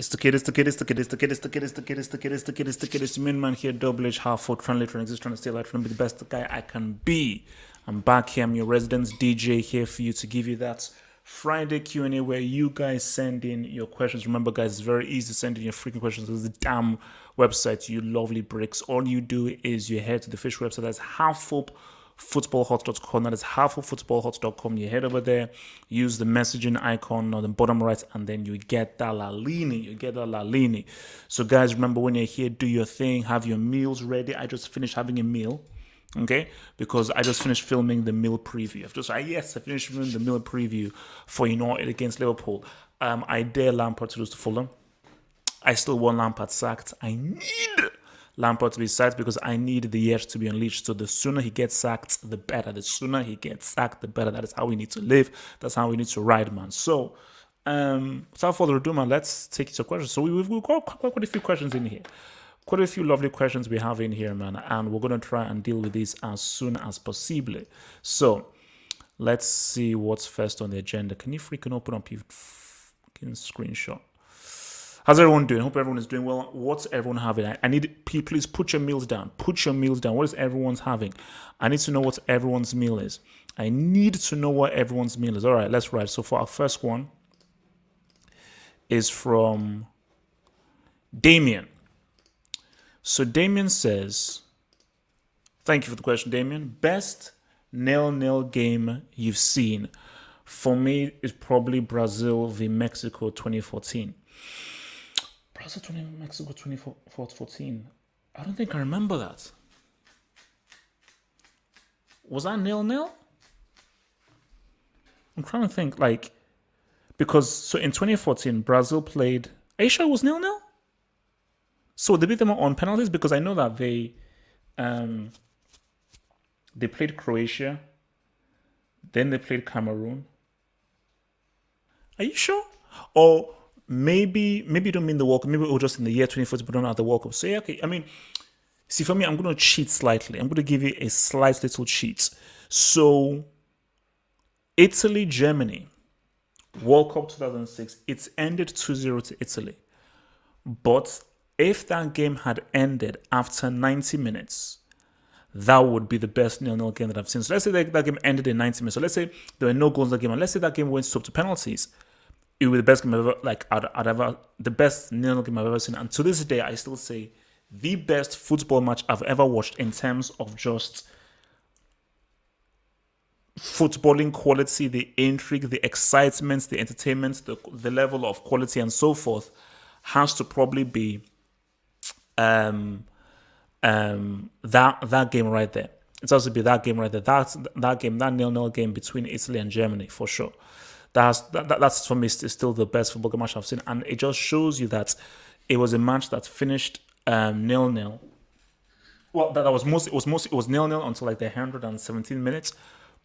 It's the kid, it's the kid, it's the kid, it's the kid, it's the kid, it's the kid, it's the kid, it's the kid, it's the kid, it's the main man here, double H, half foot, trying to exist, trying to stay alive, trying to be the best guy I can be. I'm back here, I'm your residence DJ here for you to give you that Friday Q&A where you guys send in your questions. Remember, guys, it's very easy to send in your freaking questions. There's the damn website, you lovely bricks. All you do is you head to the fish website, that's halffootballhot.com. That is halffootballhot.com. You head over there, use the messaging icon on the bottom right, and then you get that lalini. You get that lalini. So, guys, remember when you're here, do your thing, have your meals ready. I just finished having a meal. Okay, because I just finished filming the meal preview. I finished filming the meal preview for United against Liverpool. I dare Lampard to lose to Fulham. I still want Lampard sacked. I need Lampard to be sacked because I need the edge to be unleashed. So the sooner he gets sacked, the better. The sooner he gets sacked, the better. That is how we need to live. That's how we need to ride, man. So, without further ado, man, let's take it to questions. So we've got quite a few questions in here. Quite a few lovely questions we have in here, man, and we're going to try and deal with these as soon as possible. So, let's see what's first on the agenda. Can you freaking open up your fucking screenshot? How's everyone doing? Hope everyone is doing well. What's everyone having? I need, please put your meals down. Put your meals down. What is everyone's having? I need to know what everyone's meal is. I need to know what everyone's meal is. All right, let's write. So, for our first one is from Damien. So Damien says, thank you for the question, Damien. Best 0-0 game you've seen? For me, it's probably Brazil v Mexico 2014. Brazil Mexico 2014. I don't think I remember that. Was that 0-0? I'm trying to think, because in 2014, Brazil played. Are you sure it was 0-0? So they beat them on penalties because I know that they played Croatia, then they played Cameroon. Are you sure? Or maybe you don't mean the World Cup. Maybe it was just in the year 2014, but don't have the World Cup. So yeah, okay. I mean, see, for me, I'm going to cheat slightly. I'm going to give you a slight little cheat. So Italy, Germany, World Cup 2006. It's ended 2-0 to Italy, but if that game had ended after 90 minutes, that would be the best 0-0 game that I've seen. So let's say that game ended in 90 minutes. So let's say there were no goals in that game, and let's say that game went to penalties. It would be the best game I've ever, the best 0-0 game I've ever seen. And to this day, I still say the best football match I've ever watched in terms of just footballing quality, the intrigue, the excitement, the entertainment, the level of quality, and so forth, has to probably be that game right there. It's also be that game right there. That game, that 0-0 game between Italy and Germany, for sure. That's for me still the best football match I've seen, and it just shows you that it was a match that finished 0-0. Well, it was 0-0 until the 117 minutes,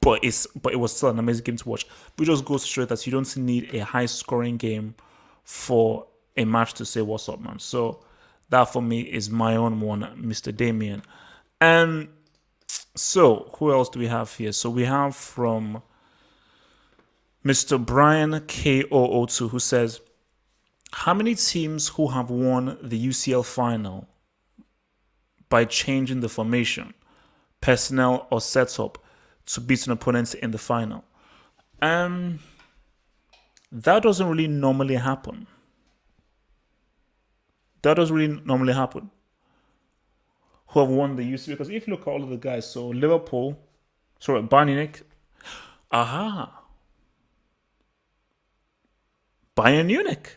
but it was still an amazing game to watch. Which just goes to show that you don't need a high scoring game for a match to say what's up, man. So that for me is my own one, Mr. Damien. And so who else do we have here? So we have from Mr. Brian K002, who says, how many teams who have won the UCL final by changing the formation, personnel, or setup to beat an opponent in the final? That doesn't really normally happen. Who have won the UCL? Because if you look at all of the guys, so Liverpool, Bayern Munich, Bayern Munich.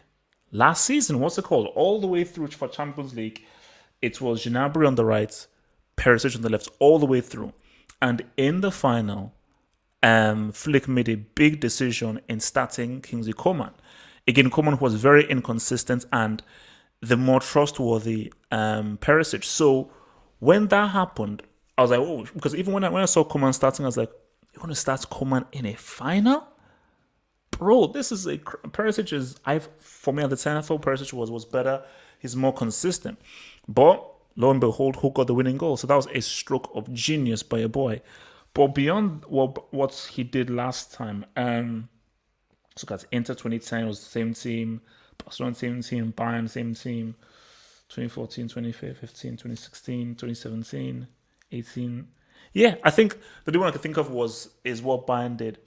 Last season, what's it called? All the way through for Champions League, it was Gnabry on the right, Perisic on the left, all the way through. And in the final, Flick made a big decision in starting Kingsley Coman. Again, Coman was very inconsistent and the more trustworthy Perisic. So when that happened, I was like, oh, because even when I saw Coman starting, I was like, you want to start Coman in a final? Bro, this is Perisic is, for me at the time, I thought Perisic was better. He's more consistent. But lo and behold, who got the winning goal? So that was a stroke of genius by a boy. But beyond what he did last time, so that's Inter 2010 was the same team. Barcelona, same team. Bayern, same team. 2014, 2015, 2016, 2017, 18. Yeah, I think the only one I could think of is what Bayern did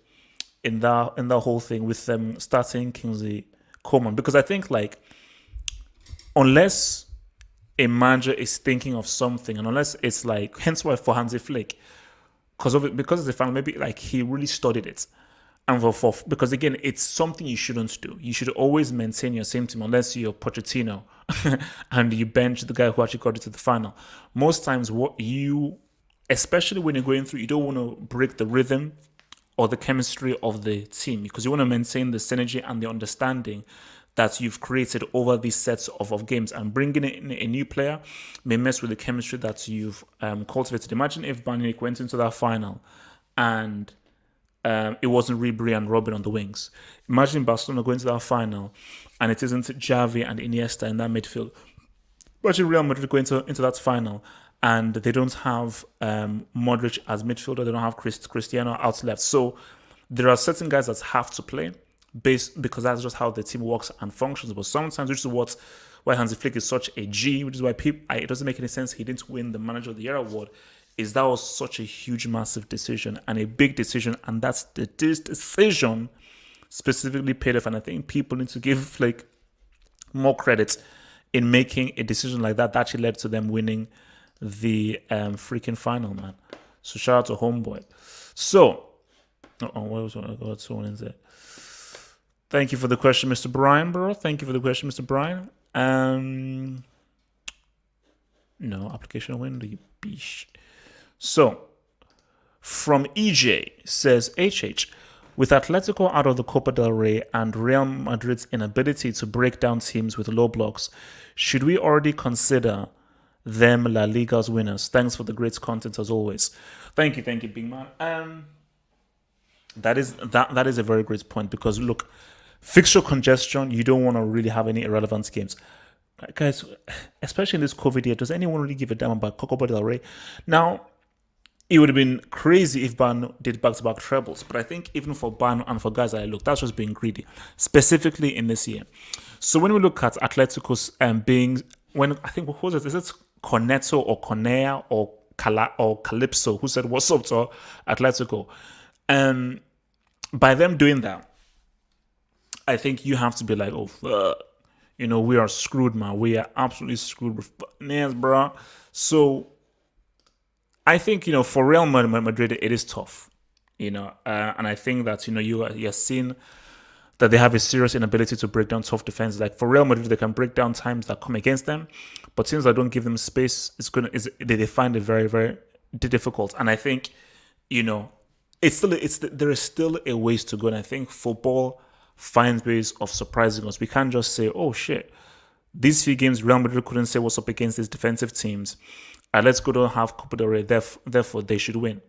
in that whole thing with them starting Kingsley Coman, because I think like unless a manager is thinking of something, and unless it's like, hence why for Hansi Flick, because it's a fan, maybe like he really studied it, and because again, it's something you shouldn't do. You should always maintain your same team unless you're Pochettino and you bench the guy who actually got it to the final. Most times, especially when you're going through, you don't want to break the rhythm or the chemistry of the team, because you want to maintain the synergy and the understanding that you've created over these sets of games. And bringing in a new player may mess with the chemistry that you've cultivated. Imagine if Bayern Munich went into that final and it wasn't Ribery and Robin on the wings. Imagine Barcelona going to that final and it isn't Xavi and Iniesta in that midfield. Imagine Real Madrid going into that final and they don't have Modric as midfielder. They don't have Cristiano out left. So there are certain guys that have to play because that's just how the team works and functions. But sometimes, which is why Hansi Flick is such a G, which is why it doesn't make any sense he didn't win the Manager of the Year award, is that was such a huge, massive decision and a big decision. And this decision specifically paid off. And I think people need to give Flick more credit in making a decision like that actually led to them winning the freaking final, man. So shout out to Homeboy. So, what was I got? Someone in there. Thank you for the question, Mr. Brian, bro. Thank you for the question, Mr. Brian. No, application window, you bish. So, from EJ says, HH, with Atletico out of the Copa del Rey and Real Madrid's inability to break down teams with low blocks, should we already consider them La Liga's winners? Thanks for the great content as always. Thank you, big man. That is a very great point, because look, fixture congestion, you don't want to really have any irrelevant games. Guys, especially in this COVID year, does anyone really give a damn about Copa del Rey? Now, it would have been crazy if Bayern did back-to-back trebles, but I think even for Bayern and for guys like, look, that's just being greedy, specifically in this year. So when we look at Atletico's I think, what was it? Is it Corneto or Cornea or Calypso who said, what's up to Atletico? By them doing that, I think you have to be like, oh, fuck. We are screwed, man. We are absolutely screwed with nails, bro. So I think, for Real Madrid, it is tough, and I think that, you're seeing that they have a serious inability to break down tough defenses. Like for Real Madrid, they can break down times that come against them, but teams that don't give them space, they find it very, very difficult. And I think, there is still a ways to go. And I think football finds ways of surprising us. We can't just say, oh shit, these few games Real Madrid couldn't say what's up against these defensive teams. Let's go to have Copa del Rey, therefore they should win.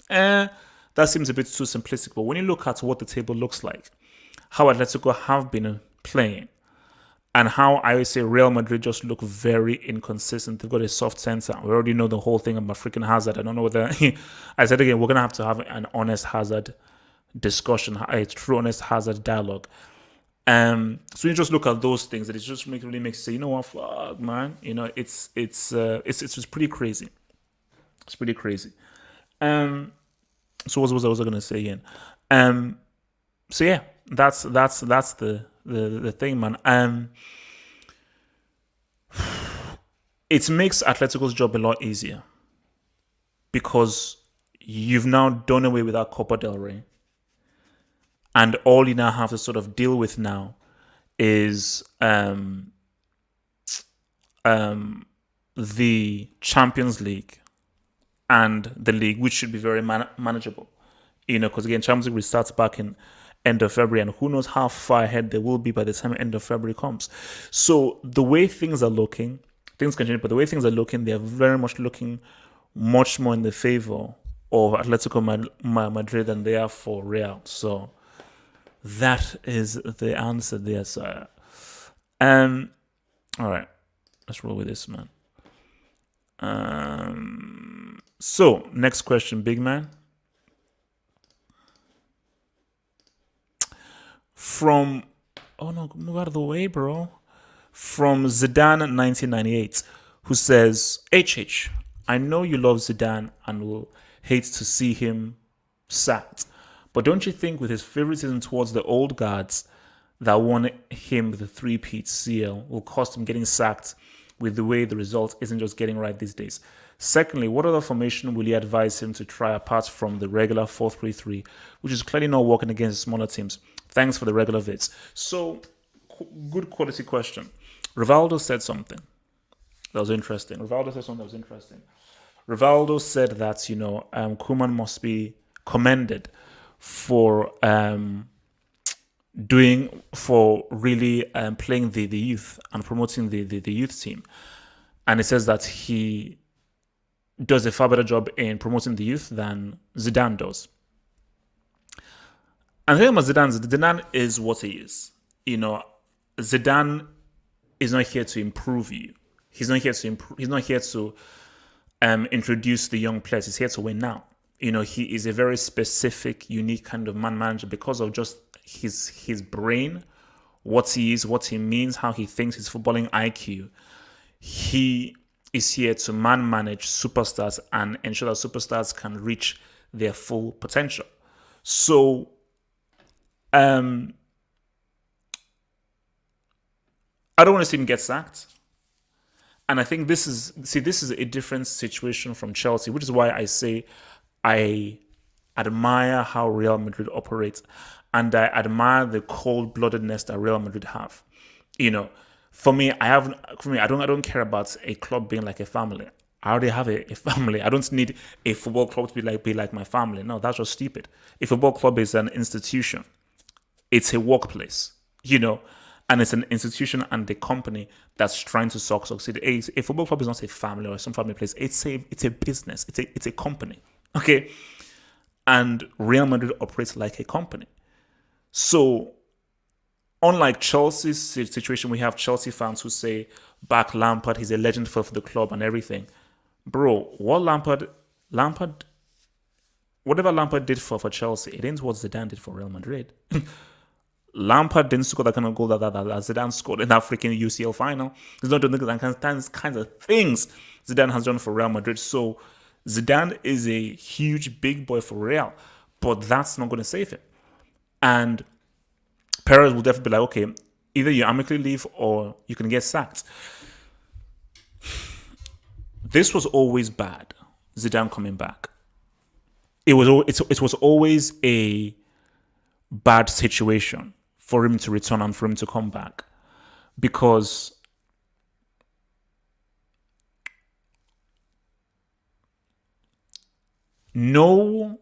That seems a bit too simplistic. But when you look at what the table looks like, how Atletico have been playing, and how I would say Real Madrid just look very inconsistent. They've got a soft center. We already know the whole thing about freaking Hazard. I don't know whether I said again, we're gonna have to have an honest Hazard discussion, a true honest Hazard dialogue. So you just look at those things, that it just really makes you say, you know what, fuck, man, it's pretty crazy. It's pretty crazy. So what was I gonna say again? So yeah, that's the thing, man. It makes Atletico's job a lot easier, because you've now done away with that Copa del Rey. And all you now have to sort of deal with now is the Champions League and the league, which should be very manageable. Because again, Champions League restarts back in end of February, and who knows how far ahead they will be by the time end of February comes. So the way things are looking, things can change, but the way things are looking, they're very much looking much more in the favor of Atletico Madrid than they are for Real. So that is the answer there, sir. All right, let's roll with this, man. So next question, big man. From Oh no, move out of the way, bro. From Zidane 1998, who says, HH, I know you love Zidane and will hate to see him sacked. But don't you think with his favoritism towards the old guards that won him the three-peat CL will cost him getting sacked with the way the result isn't just getting right these days? Secondly, what other formation will you advise him to try apart from the regular 4-3-3, which is clearly not working against smaller teams? Thanks for the regular vids. So, good quality question. Rivaldo said something that was interesting. Rivaldo said that, Koeman must be commended for really playing the youth and promoting the youth team. And it says that he does a far better job in promoting the youth than Zidane does. And the thing about Zidane is what he is. Zidane is not here to improve you. He's not here to introduce the young players. He's here to win now. He is a very specific, unique kind of man manager because of just his brain, what he is, what he means, how he thinks, his footballing IQ. He is here to manage superstars and ensure that superstars can reach their full potential. So, I don't want to see him get sacked. And I think this is a different situation from Chelsea, which is why I say I admire how Real Madrid operates, and I admire the cold-bloodedness that Real Madrid have. For me, I don't care about a club being like a family. I already have a family. I don't need a football club to be like my family. No, that's just stupid. A football club is an institution. It's a workplace, and it's an institution and a company that's trying to succeed. A football club is not a family or some family place. It's a business. It's a company. Okay, and Real Madrid operates like a company. So, unlike Chelsea's situation, we have Chelsea fans who say, back Lampard, he's a legend for the club and everything. Bro, whatever Lampard did for Chelsea, it ain't what Zidane did for Real Madrid. Lampard didn't score that kind of goal that Zidane scored in that freaking UCL final. He's not doing those kinds of things Zidane has done for Real Madrid. So Zidane is a huge big boy for Real, but that's not going to save him. And Perez will definitely be like, okay, either you amicably leave or you can get sacked. This was always bad, Zidane coming back. It was always a bad situation for him to return and for him to come back, because know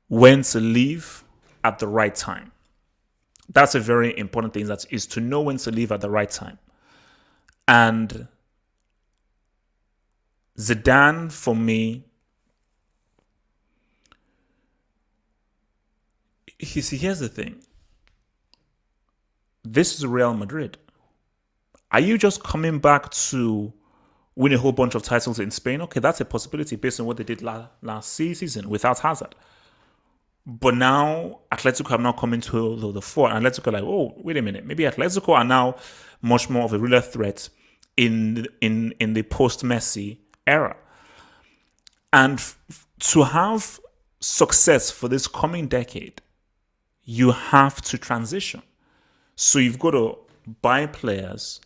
when to leave at the right time. That's a very important thing, that is to know when to leave at the right time. And Zidane, for me, here's the thing. This is Real Madrid. Are you just coming back to win a whole bunch of titles in Spain? Okay, that's a possibility based on what they did last season without Hazard. But now Atletico have now come into the fore, and Atletico are like, oh, wait a minute, maybe Atletico are now much more of a real threat in the post-Messi era. And to have success for this coming decade, you have to transition. So you've got to buy players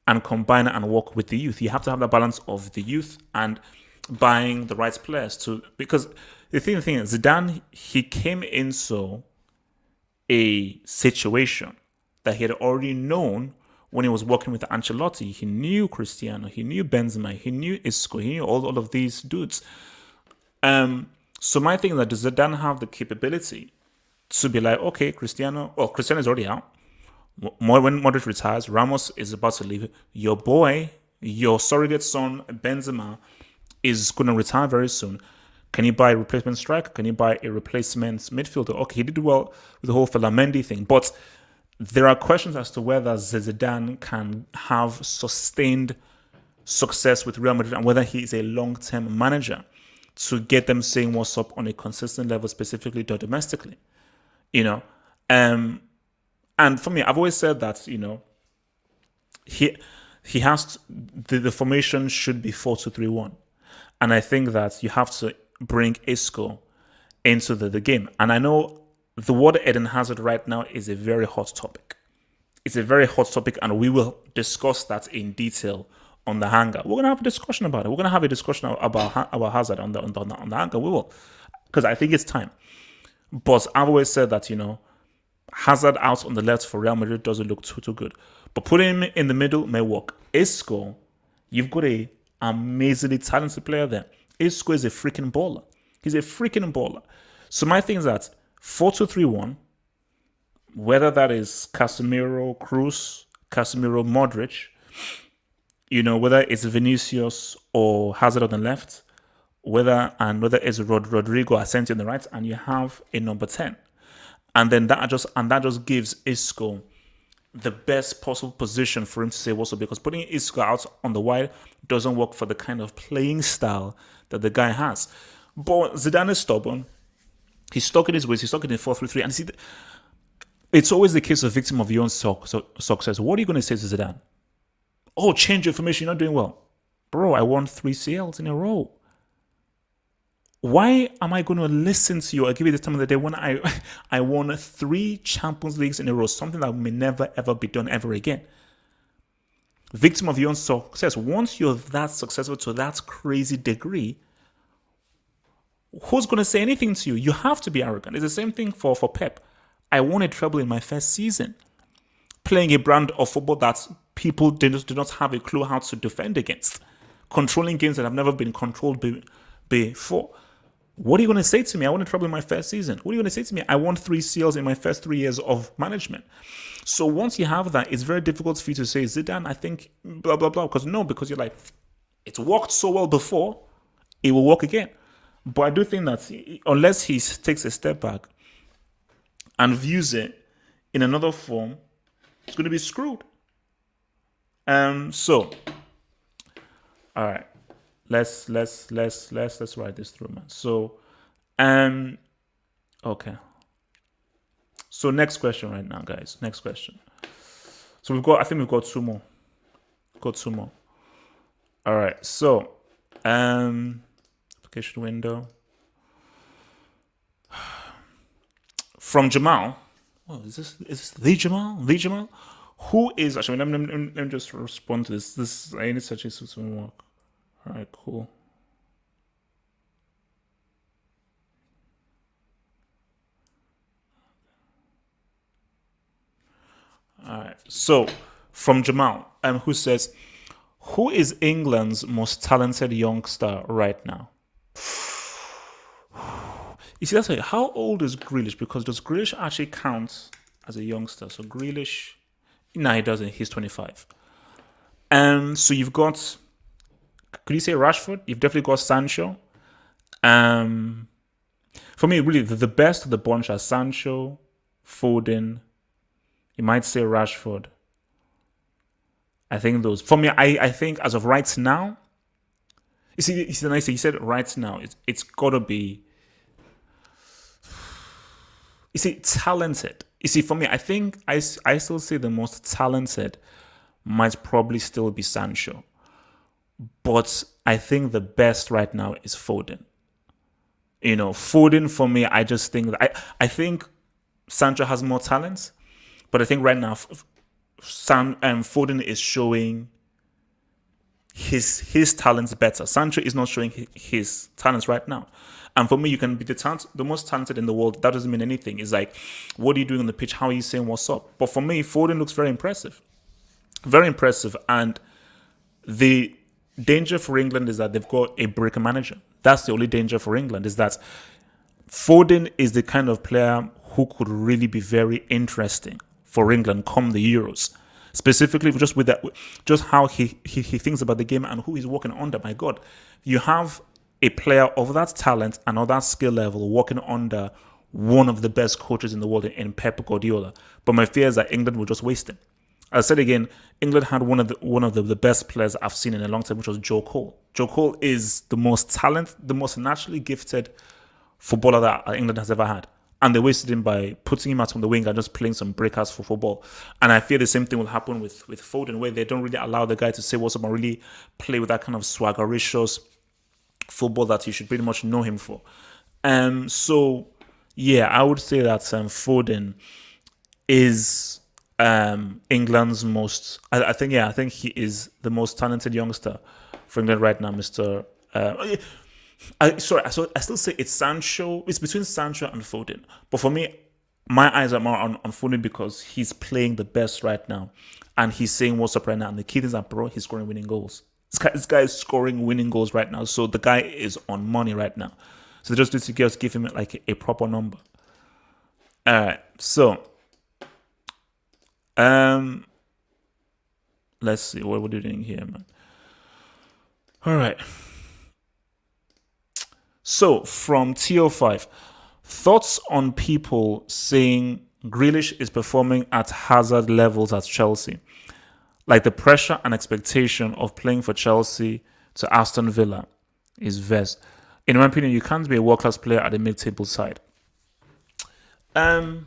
and combine and work with the youth. You have to have the balance of the youth and buying the right players because the thing is, Zidane, he came into a situation that he had already known when he was working with Ancelotti. He knew Cristiano, he knew Benzema, he knew Isco, he knew all of these dudes. So my thing is that, does Zidane have the capability to be like, okay, Cristiano is already out. When Modric retires, Ramos is about to leave. Your boy, your surrogate son, Benzema, is going to retire very soon. Can you buy a replacement striker? Can you buy a replacement midfielder? Okay, he did well with the whole Mendy thing, but there are questions as to whether Zidane can have sustained success with Real Madrid and whether he is a long-term manager to get them saying what's up on a consistent level, specifically domestically. And for me, I've always said that, he he has to, the formation should be 4-2-3-1. And I think that you have to bring Isco into the game. And I know the word Eden Hazard right now is a very hot topic. It's a very hot topic, and we will discuss that in detail on the hangar. We're gonna have a discussion about it. We're gonna have a discussion about Hazard on the hangar. We will, because I think it's time. But I've always said that Hazard out on the left for Real Madrid doesn't look too good. But putting him in the middle may work. Isco, you've got a amazingly talented player there. Isco is a freaking baller. He's a freaking baller. So my thing is that 4-2-3-1, whether that is Casemiro, Cruz, Casemiro, Modric, whether it's Vinicius or Hazard on the left, whether it's Rodrigo Asensio on the right, and you have a number 10. And then that just gives Isco the best possible position for him to say what's up, because putting Isco out on the wide doesn't work for the kind of playing style that the guy has. But Zidane is stubborn. He's stuck in his ways. He's stuck in the 4-3-3. And see, it's always the case of victim of your own success. What are you going to say to Zidane? Oh, change your formation. You're not doing well. Bro, I won 3 CLs in a row. Why am I going to listen to you? I'll give you the time of the day when I won 3 Champions Leagues in a row, something that may never, ever be done ever again. Victim of your own success. Once you're that successful to that crazy degree, who's going to say anything to you? You have to be arrogant. It's the same thing for Pep. I won a treble in my first season, playing a brand of football that people do not have a clue how to defend against, controlling games that have never been controlled before. What are you going to say to me? I won a treble in my first season. What are you going to say to me? I won 3 CLs in my first 3 years of management. So once you have that, it's very difficult for you to say, Zidane, I think, blah, blah, blah. Because you're like, it's worked so well before, it will work again. But I do think that unless he takes a step back and views it in another form, it's going to be screwed. So, all right. Let's write this through, man. So, okay. So next question right now, guys. Next question. So I think we've got 2 more. All right. So, application window. From Jamal. Oh, is this the Jamal? The Jamal? Who is actually? Let me just respond to this. I need to actually see some work. All right, cool. All right. So, from Jamal, who says, who is England's most talented youngster right now? You see, that's like, how old is Grealish? Because does Grealish actually count as a youngster? So Grealish, no, he doesn't. He's 25. So you've got, could you say Rashford? You've definitely got Sancho. For me, really, the best of the bunch are Sancho, Foden. You might say Rashford. I think those. For me, I think as of right now, you said right now, it's got to be, you see, talented. You see, for me, I think I still say the most talented might probably still be Sancho. But I think the best right now is Foden. Foden for me, I just think that I think Sancho has more talent, but I think right now Foden is showing his talents better. Sancho is not showing his talents right now. And for me, you can be the most talented in the world. That doesn't mean anything. It's like, what are you doing on the pitch? How are you saying what's up? But for me, Foden looks very impressive. Very impressive. And the danger for England is that they've got a breaker manager. That's the only danger for England, is that Foden is the kind of player who could really be very interesting for England come the Euros. Specifically, just with that, just how he thinks about the game and who he's working under. My God, you have a player of that talent and of that skill level working under one of the best coaches in the world in Pep Guardiola. But my fear is that England will just waste him. I said again, England had one of the best players I've seen in a long time, which was Joe Cole. Joe Cole is the most naturally gifted footballer that England has ever had. and they wasted him by putting him out on the wing and just playing some breakouts for football. And I fear the same thing will happen with Foden, where they don't really allow the guy to say what's up and really play with that kind of swaggericious football that you should pretty much know him for. So yeah, I would say that Foden is England's most. I think he is the most talented youngster for England right now, Mister. I still say it's Sancho. It's between Sancho and Foden, but for me, my eyes are more on Foden because he's playing the best right now, and he's saying what's up right now. And the key thing is that, bro, he's scoring winning goals. This guy is scoring winning goals right now. So the guy is on money right now. So they just need to give him like a proper number. All right. So, let's see what we're doing here, man. All right. So from TO5, thoughts on people saying Grealish is performing at Hazard levels at Chelsea, like the pressure and expectation of playing for Chelsea to Aston Villa is vast. In my opinion, you can't be a world-class player at a mid-table side. I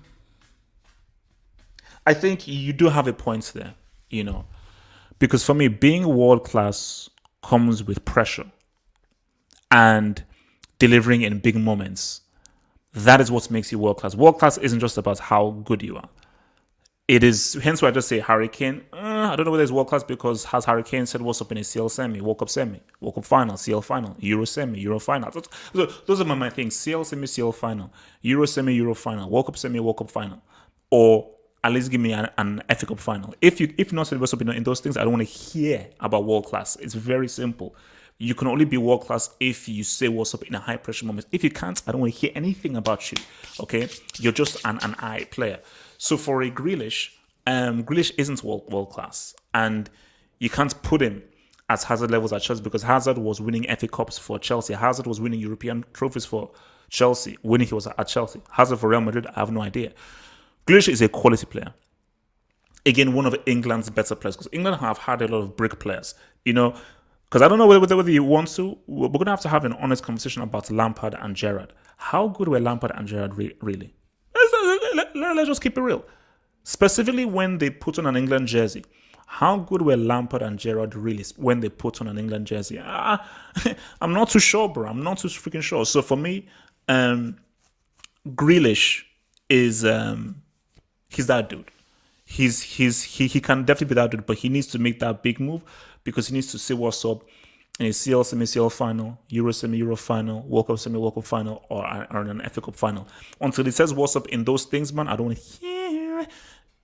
think you do have a point there, because for me, being world-class comes with pressure and delivering in big moments. That is what makes you world-class. World-class isn't just about how good you are. It is, hence why I just say Harry Kane. I don't know whether it's world class because has Harry Kane said what's up in a CL semi, World Cup semi, World Cup final, CL final, Euro semi, Euro final. Those are my things. CL semi, CL final, Euro semi, Euro final, World Cup semi, World Cup final, or at least give me an FA Cup final. If not said what's up in those things, I don't want to hear about world class. It's very simple. You can only be world class if you say what's up in a high pressure moment. If you can't, I don't want to hear anything about you. Okay, you're just an eye player. So for a Grealish, Grealish isn't world class, and you can't put him at Hazard levels at Chelsea because Hazard was winning FA Cups for Chelsea. Hazard was winning European trophies for Chelsea when he was at Chelsea. Hazard for Real Madrid, I have no idea. Grealish is a quality player. Again, one of England's better players because England have had a lot of brick players. Because I don't know whether you want to. We're going to have an honest conversation about Lampard and Gerrard. How good were Lampard and Gerrard really? Let's just keep it real. Specifically when they put on an England jersey. How good were Lampard and Gerrard really when they put on an England jersey? I'm not too sure, bro. I'm not too freaking sure. So for me, Grealish is he's that dude. He can definitely be that dude, but he needs to make that big move because he needs to see what's up in a CL semi-CL final, Euro semi-Euro final, World Cup semi-World Cup final, or an FA Cup final. Until he says what's up in those things, man, I don't want to hear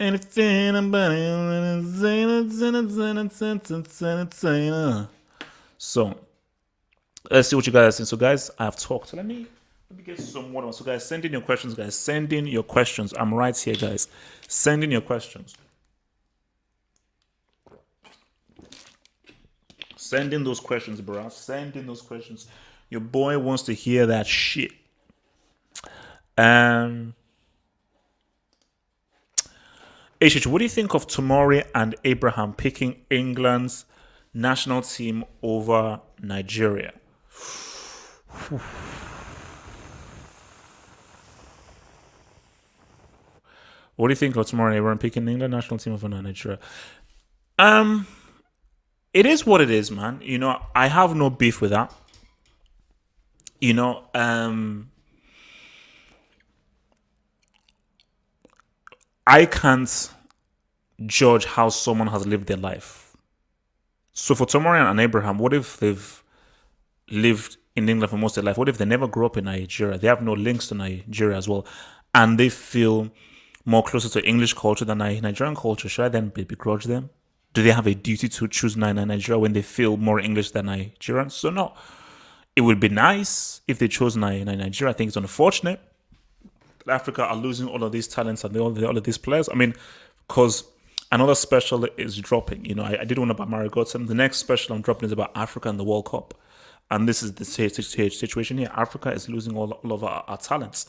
anything about it. So, let's see what you guys are saying. So, guys, I have talked. So let me get some water. So, guys, send in your questions, guys. Send in your questions. I'm right here, guys. Send in your questions. Send in those questions, bro. Send in those questions. Your boy wants to hear that shit. HH, what do you think of Tomori and Abraham picking England's national team over Nigeria? What do you think of Tomori and Abraham picking England national team over Nigeria? It is what it is, man. I have no beef with that. I can't judge how someone has lived their life. So for Tomori and Abraham, what if they've lived in England for most of their life? What if they never grew up in Nigeria? They have no links to Nigeria as well. And they feel more closer to English culture than Nigerian culture. Should I then begrudge them? Do they have a duty to choose Nigeria when they feel more English than Nigerian? So no. It would be nice if they chose Nigeria. I think it's unfortunate that Africa are losing all of these talents and all of these players. I mean, because another special is dropping. I did one about Mario Götze. The next special I'm dropping is about Africa and the World Cup. And this is the situation here. Africa is losing all of our talents.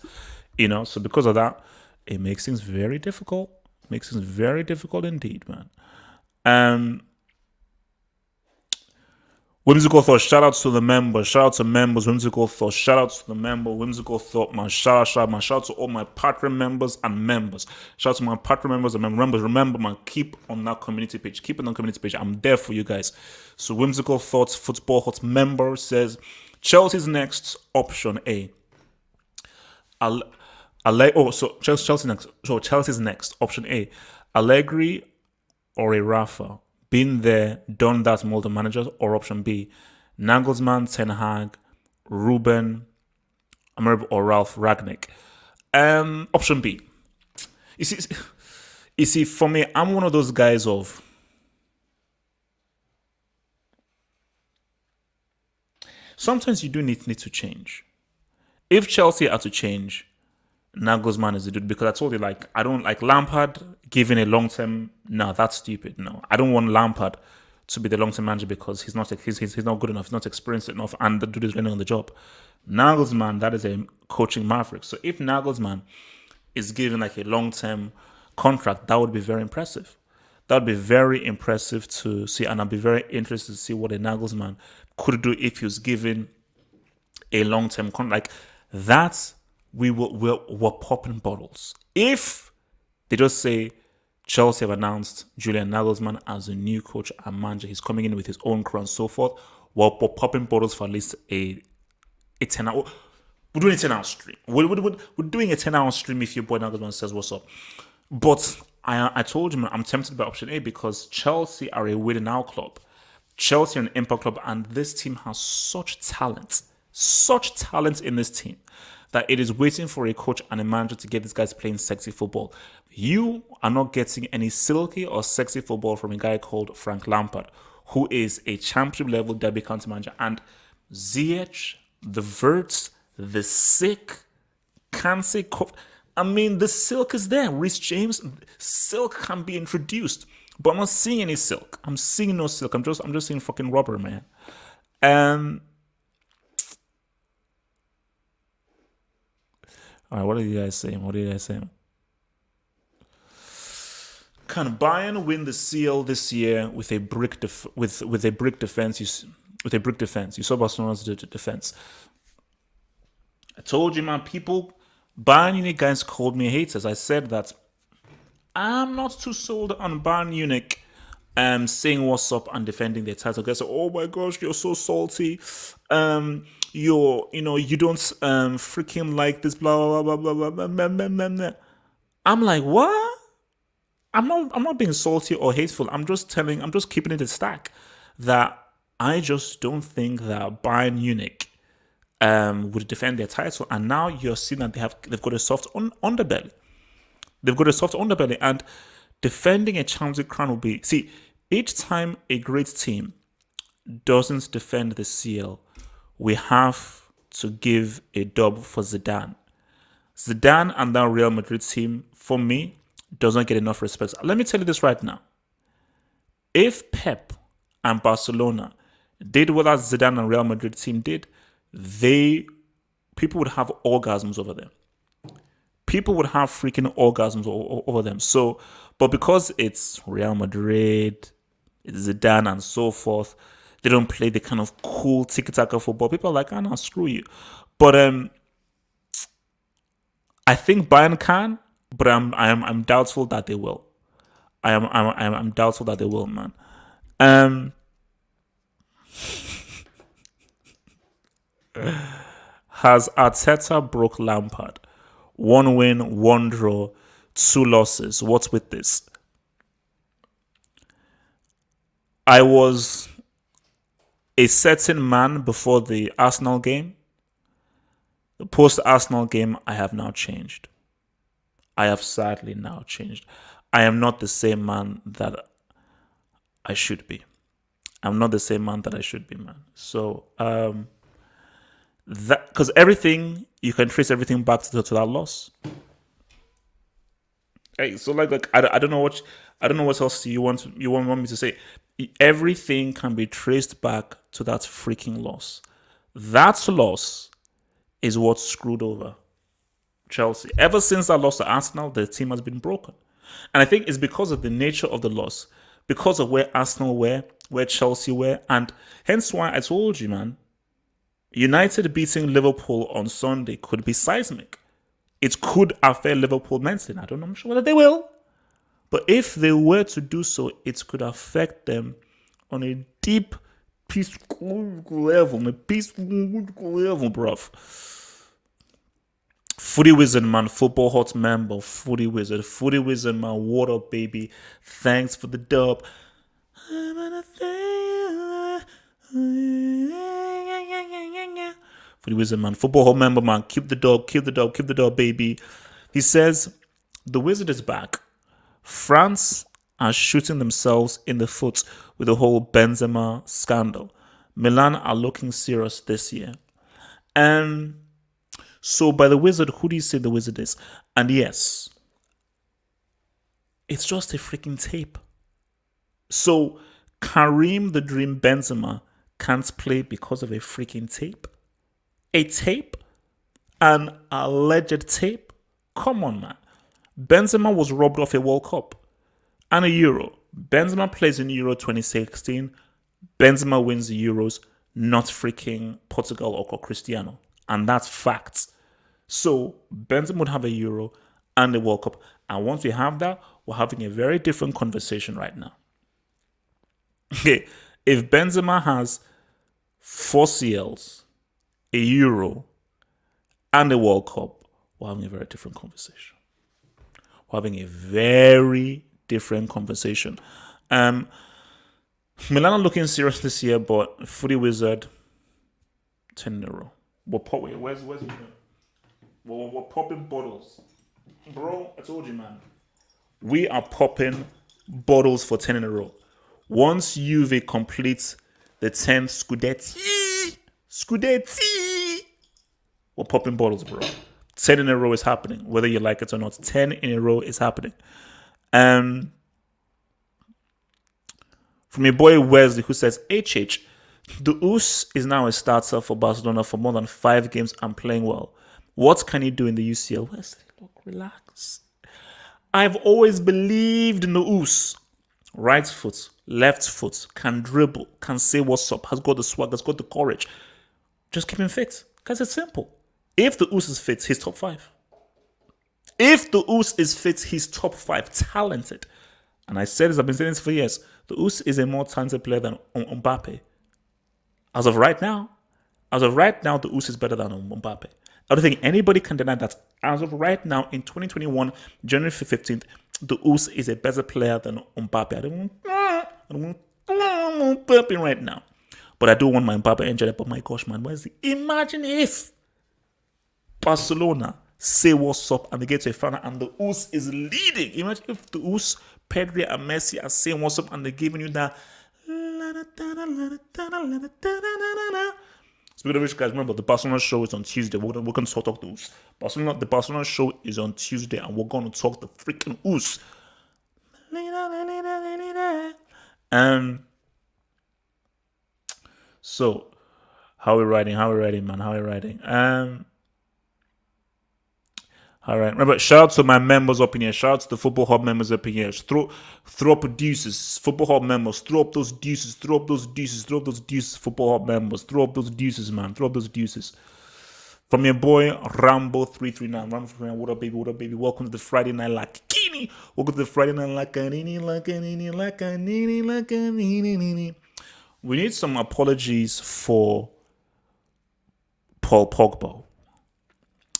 So because of that, it makes things very difficult. Makes things very difficult indeed, man. Whimsical Thoughts, shout out to the members, shout out to members, Whimsical Thoughts, shout out to the member, Whimsical Thought, man, shout out to all my Patreon members and members. Shout out to my Patreon members and members. Remember, man, keep on that community page. Keep it on the community page. I'm there for you guys. So Whimsical Thoughts, Football Hot member says, Chelsea's next, option A. Chelsea's next. So Chelsea's next, option A. Allegri or a Rafa. Been there, done that, multiple managers, or option B, Nagelsmann, Ten Hag, Ruben, or Ralph Ragnick. Option B. You see, for me, I'm one of those guys of sometimes you do need to change. If Chelsea are to change, Nagelsmann is the dude, because I told you, like, I don't like Lampard giving a long term. No, that's stupid. No, I don't want Lampard to be the long term manager because he's not good enough, he's not experienced enough, and the dude is running on the job. Nagelsmann, that is a coaching maverick. So if Nagelsmann is given like a long term contract, that would be very impressive. That would be very impressive to see, and I'd be very interested to see what a Nagelsmann could do if he was given a long term contract. Like that, we're popping bottles. If they just say Chelsea have announced Julian Nagelsmann as a new coach and manager, he's coming in with his own crew and so forth, we're popping bottles for at least a 10-hour. We're doing a 10-hour stream. We're doing a 10-hour stream if your boy Nagelsmann says what's up. But I told you, I'm tempted by option A because Chelsea are a win now club. Chelsea are an impact club, and this team has such talent in this team, that it is waiting for a coach and a manager to get these guys playing sexy football. You are not getting any silky or sexy football from a guy called Frank Lampard, who is a championship level derby county manager. And Ziyech, the Verts, the sick, can't say. I mean, the silk is there. Reece James, silk can be introduced, but I'm not seeing any silk. I'm seeing no silk. I'm just seeing fucking rubber, man. All right, what are you guys saying? Can Bayern win the CL this year with a brick with a brick defense? You saw Barcelona's defense. I told you, man. Bayern Munich guys called me haters. I said that I'm not too sold on Bayern Munich saying what's up and defending their title. Guys say, oh my gosh, you're so salty. You don't freaking like this, blah blah blah blah blah blah blah blah. I'm like, what? I'm not being salty or hateful. I'm just keeping it a stack that I just don't think that Bayern Munich would defend their title. And now you're seeing that they've got a soft underbelly. They've got a soft underbelly, and defending a Champions League crown will be, see, each time a great team doesn't defend the CL, we have to give a dub for Zidane. Zidane and that Real Madrid team, for me, does not get enough respect. Let me tell you this right now. If Pep and Barcelona did what that Zidane and Real Madrid team did, people would have orgasms over them. People would have freaking orgasms over them. So, but because it's Real Madrid, it's Zidane and so forth, they don't play the kind of cool tiki-taka football. People are like, nah, screw you. But I think Bayern can, but I'm doubtful that they will. I'm doubtful that they will, man. Has Arteta broke Lampard? 1 win, 1 draw, 2 losses. What's with this? I was a certain man before the Arsenal game. The post-Arsenal game, I have now changed. I have sadly now changed. I am not the same man that I should be. I'm not the same man that I should be, man. So, that, because everything, you can trace everything back to that loss. Hey, so like I don't know what else you want me to say. Everything can be traced back to that freaking loss. That loss is what screwed over Chelsea. Ever since that loss to Arsenal, the team has been broken. And I think it's because of the nature of the loss, because of where Arsenal were, where Chelsea were, and hence why I told you, man, United beating Liverpool on Sunday could be seismic. It could affect Liverpool mentally. I don't know, I'm sure whether they will. But if they were to do so, it could affect them on a deep, peaceful level, bruv. Footy Wizard, man, Football Hot member, Footy Wizard, man, what up, baby? Thanks for the dub. Footy Wizard, man, Football Hot member, man, keep the dub, baby. He says, the Wizard is back. France are shooting themselves in the foot with the whole Benzema scandal. Milan are looking serious this year. And so by the Wizard, who do you say the Wizard is? And yes, it's just a freaking tape. So Karim the Dream Benzema can't play because of a freaking tape? A tape? An alleged tape? Come on, man. Benzema was robbed of a World Cup and a Euro. Benzema plays in Euro 2016. Benzema wins the Euros, not freaking Portugal or Cristiano. And that's facts. So Benzema would have a Euro and a World Cup. And once we have that, we're having a very different conversation right now. Okay, if Benzema has 4 CLs, a Euro, and a World Cup, we're having a very different conversation. We're having a very different conversation. Milan are looking serious this year, but Footy Wizard, 10 in a row. Where's it? We're popping bottles. Bro, I told you, man. We are popping bottles for 10 in a row. Once Juve completes the 10 Scudetti, we're popping bottles, bro. 10 in a row is happening, whether you like it or not. 10 in a row is happening. From your boy Wesley, who says, HH, the ooze is now a starter for Barcelona for more than 5 games and playing well. What can he do in the UCL? Wesley, look, relax. I've always believed in the ooze. Right foot, left foot, can dribble, can say what's up, has got the swag, has got the courage. Just keep him fit. Because it's simple. If the ooze is fit, he's top 5. If the ooze is fit, he's top 5. Talented. And I said this, I've been saying this for years. The ooze is a more talented player than Mbappe. As of right now, the ooze is better than Mbappe. I don't think anybody can deny that. As of right now, in 2021, January 15th, the ooze is a better player than Mbappe. I don't want Mbappe right now. But I do want my Mbappe injured. But my gosh, man, where's the... Imagine if Barcelona say what's up and they get to a final and the ooze is leading. Imagine if the ooze, Pedri and Messi are saying what's up and they're giving you that... Speaking of which, guys, remember the Barcelona show is on Tuesday. We're going to talk the ooze. The Barcelona show is on Tuesday, and we're going to talk the freaking ooze. So, how are we riding, man? How are we riding? All right. Remember, shout out to my members up in here. Shout out to the Football Hub members up in here. Throw up deuces. Football Hub members. Throw up those deuces. Football Hub members. Throw up those deuces, man. Throw up those deuces. From your boy, Rambo339. Rambo339, what up, baby? Welcome to the Friday Night Lakini. We need some apologies for Paul Pogba.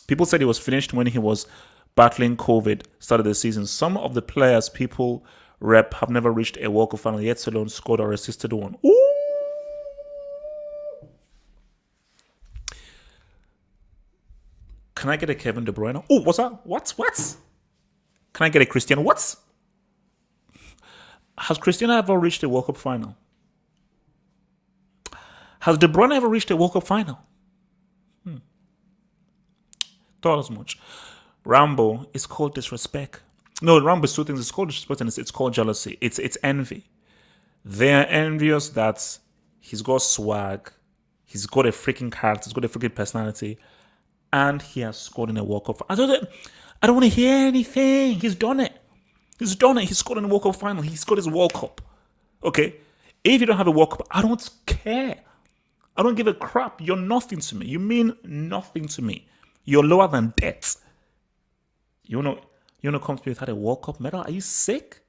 People said he was finished when he was battling COVID, started the season. Some of the players people rep have never reached a World Cup final, yet alone scored or assisted one. Ooh! Can I get a Kevin De Bruyne? Oh, what's that? What? Can I get a Cristiano? What? Has Cristiano ever reached a World Cup final? Has De Bruyne ever reached a World Cup final? Thought as much. Rambo is called disrespect. No, Rambo is two things. It's called disrespect and it's called jealousy. It's envy. They're envious that he's got swag, he's got a freaking character, he's got a freaking personality, and he has scored in a World Cup. I don't want to hear anything. He's done it. He scored in the World Cup final. He's got his World Cup. Okay? If you don't have a World Cup, I don't care. I don't give a crap. You're nothing to me. You mean nothing to me. You're lower than debt. You wanna come to me without a World Cup medal? Are you sick?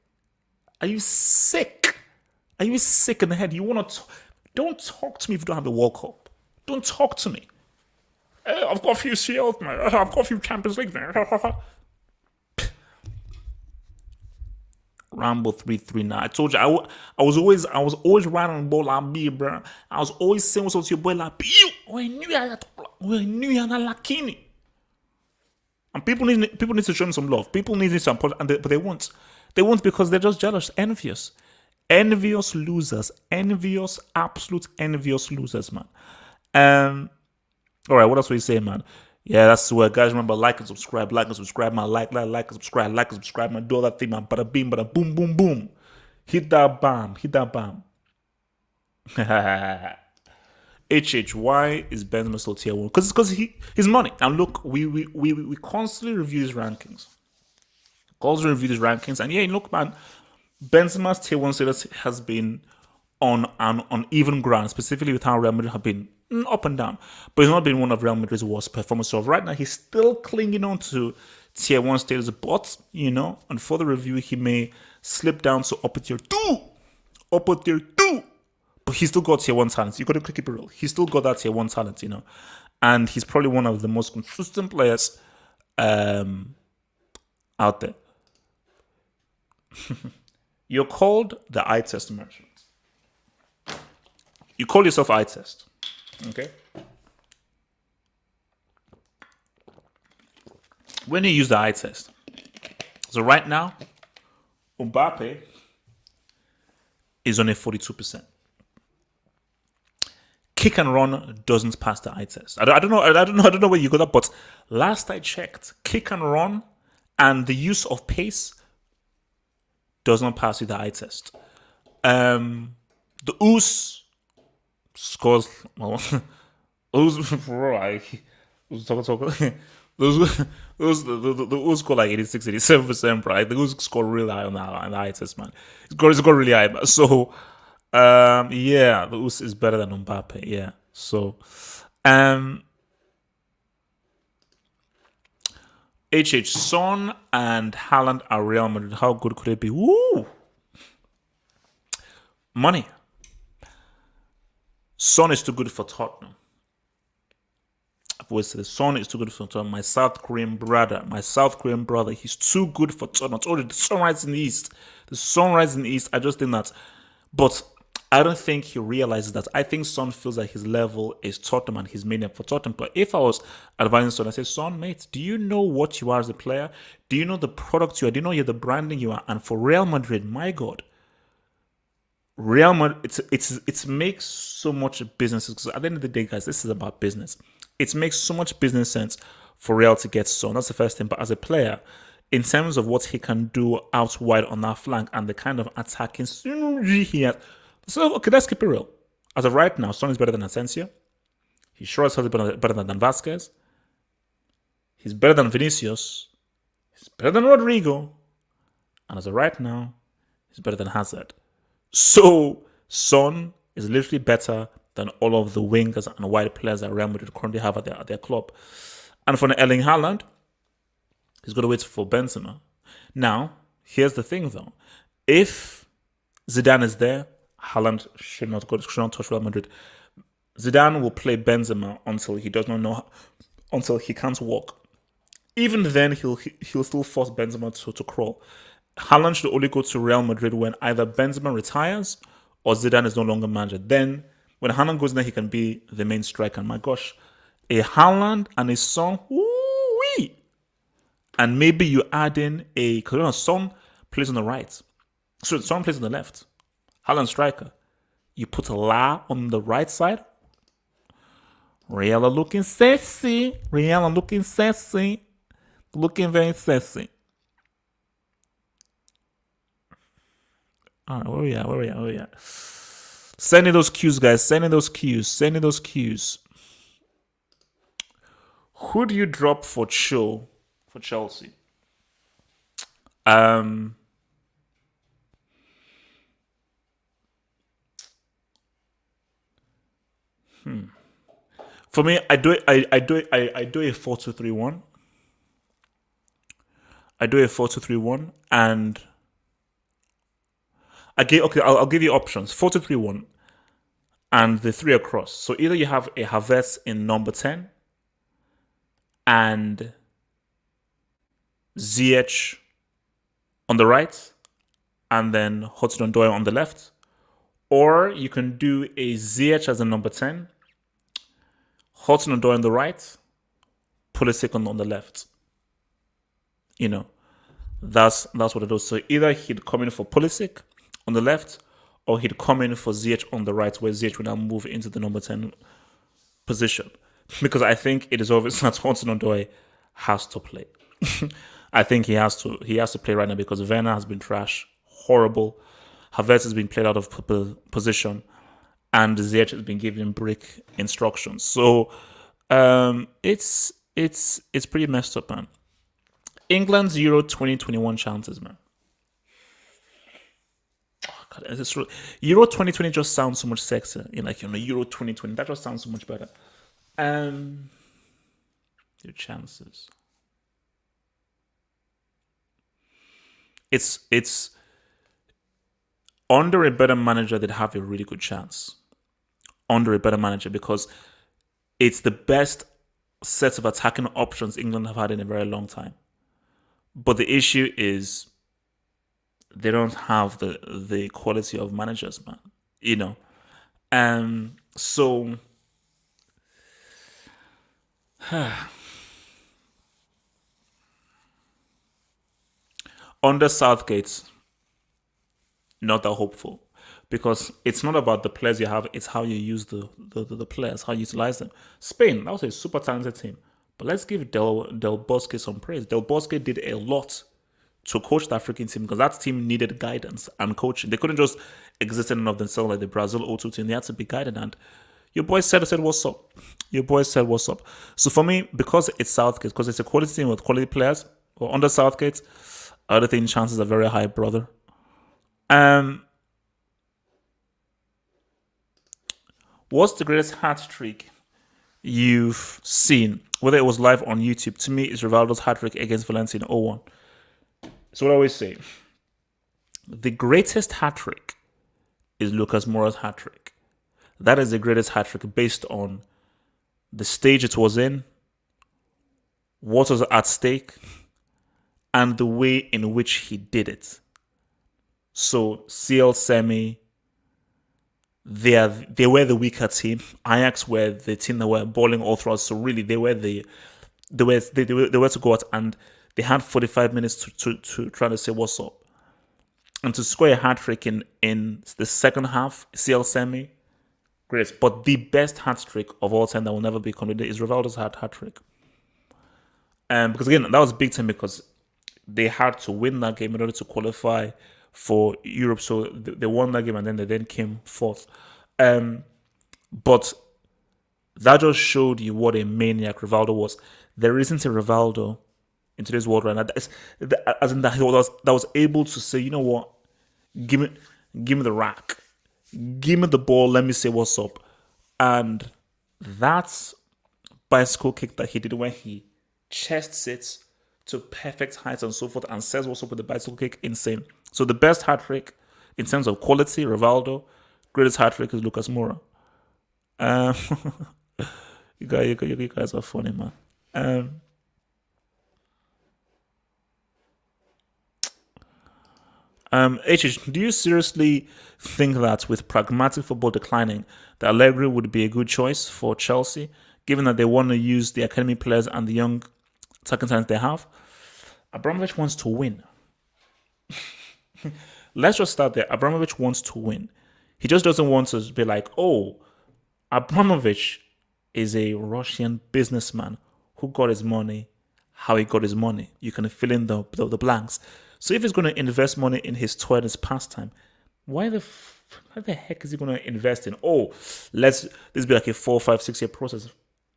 Are you sick? Are you sick in the head? Don't talk to me if you don't have a World Cup. Don't talk to me. I've got a few CLs, man. I've got a few Champions League, man. Rambo 339. I told you I was always right on the ball like me, bro. I was always saying what's up to your boy like you. We knew you had a lakini. And people need to show him some love. People need some support, but they won't. They won't because they're just jealous, envious. Envious losers. Envious, absolute envious losers, man. All right, what else were you saying, man? Yeah, that's where guys remember like and subscribe, man. Like and subscribe, man. Do all that thing, man. Bada bing, bada boom, boom, boom. Hit that bam. Why is Benzema still tier 1? Because his money. And look, we constantly review his rankings. And yeah, look, man, Benzema's tier 1 status has been on even ground, specifically with how Real Madrid have been up and down. But he's not been one of Real Madrid's worst performances. So right now, he's still clinging on to tier 1 status. But, and for the review, he may slip down to upper tier 2. But he's still got tier 1 talent. You got to keep it real. He's still got that tier 1 talent, And he's probably one of the most consistent players out there. You're called the eye test merchant. You call yourself eye test. Okay? When you use the eye test. So right now, Mbappe is on a 42%. Kick and run doesn't pass the eye test. I don't know where you got that, but last I checked, kick and run and the use of pace does not pass you the eye test. The ooze scores ooze right. The ooze score like 86, 87%, right? The ooze score really high on the eye test, man. It's got really high. So yeah, the ooze is better than Mbappe, yeah. So Son and Holland are Real Madrid. How good could it be? Woo! Money. Son is too good for Tottenham. I've always said Son is too good for Tottenham. My South Korean brother, he's too good for Tottenham. It's already the sunrise in the east. I just think that. But I don't think he realizes that. I think Son feels like his level is Tottenham and he's made up for Tottenham. But if I was advising Son, I say, Son, mate, do you know what you are as a player? Do you know the product you are? Do you know you're the branding you are? And for Real Madrid, my God, Real Madrid, it makes so much business. Because at the end of the day, guys, this is about business. It makes so much business sense for Real to get Son. That's the first thing. But as a player, in terms of what he can do out wide on that flank and the kind of attacking synergy he has. So, okay, let's keep it real. As of right now, Son is better than Asensio. He sure as hell is better than Vasquez. He's better than Vinicius. He's better than Rodrigo. And as of right now, he's better than Hazard. So, Son is literally better than all of the wingers and wide players that Real Madrid currently have at their club. And for Erling Haaland, he's got to wait for Benzema. Now, here's the thing though. If Zidane is there, Haaland should not touch Real Madrid. Zidane will play Benzema until until he can't walk. Even then, he'll still force Benzema to crawl. Haaland should only go to Real Madrid when either Benzema retires or Zidane is no longer manager. Then, when Haaland goes there, he can be the main striker. And my gosh, a Haaland and a Son, woo-wee! And maybe you add in because Son plays on the right. So Son plays on the left. Haaland striker. You put a La on the right side. Real are looking sexy. Looking very sexy. All right, where we at? Sending those cues, guys. Sending those cues. Who do you drop for Chelsea? For me, I do a 4-2-3-1. I do a 4-2-3-1, and I'll give you options. 4-2-3-1, and the three across. So either you have a Havertz in number 10 and Ziyech on the right, and then Hudson-Odoi on the left. Or you can do a Ziyech as a number 10, Hudson-Odoi on the right, Pulisic on the left. You know, that's what it is. So either he'd come in for Pulisic on the left, or he'd come in for Ziyech on the right, where Ziyech would now move into the number 10 position. Because I think it is obvious that Hudson-Odoi has to play. I think he has to play right now because Werner has been trash, horrible. Havertz has been played out of position, and Ziyech has been given break instructions. So it's pretty messed up, man. England's Euro 2021 chances, man. Oh, God, Euro 2020 just sounds so much sexier. Euro 2020, that just sounds so much better. Your chances. It's under a better manager, they'd have a really good chance. Under a better manager, because it's the best set of attacking options England have had in a very long time. But the issue is they don't have the quality of managers, man. So under Southgate, not that hopeful, because it's not about the players you have, it's how you use the players, how you utilize them. Spain, that was a super talented team, but let's give Del Bosque some praise. Del Bosque did a lot to coach the African team, because that team needed guidance and coaching. They couldn't just exist in and of themselves like the Brazil O2 team. They had to be guided, and your boy said what's up. Your boy said what's up. So for me, because it's Southgate, because it's a quality team with quality players, or under Southgate, I don't think chances are very high, brother. What's the greatest hat trick you've seen? Whether it was live on YouTube, to me, it's Rivaldo's hat trick against Valencia in 0-1. So what I always say, the greatest hat trick is Lucas Moura's hat trick. That is the greatest hat trick based on the stage it was in, what was at stake, and the way in which he did it. So CL semi, they were the weaker team. Ajax were the team that were balling all throughout. So really, they were to go out, and they had 45 minutes to try to say what's up, and to score a hat trick in the second half, CL semi, great. But the best hat trick of all time that will never be completed is Rivaldo's hat trick. Because again, that was big time, because they had to win that game in order to qualify for Europe. So they won that game, and then they came fourth. But that just showed you what a maniac Rivaldo was. There isn't a Rivaldo in today's world right now as in that he was able to say, you know what, give me the rack, give me the ball, let me say what's up. And that's bicycle kick that he did when he chest sits to perfect heights and so forth, and says what's up with the bicycle kick, insane. So the best hat trick in terms of quality, Rivaldo. Greatest hat trick is Lucas Moura. You guys are funny, man. Do you seriously think that with pragmatic football declining, that Allegri would be a good choice for Chelsea, given that they want to use the academy players and the young attacking talents they have? Abramovich wants to win. Let's just start there. Abramovich wants to win. He just doesn't want to be like, oh, Abramovich is a Russian businessman who got his money, how he got his money. You can fill in the blanks. So if he's going to invest money in his toy and his pastime, why the heck is he going to invest in? Oh, this be like a 4, 5, 6 year process.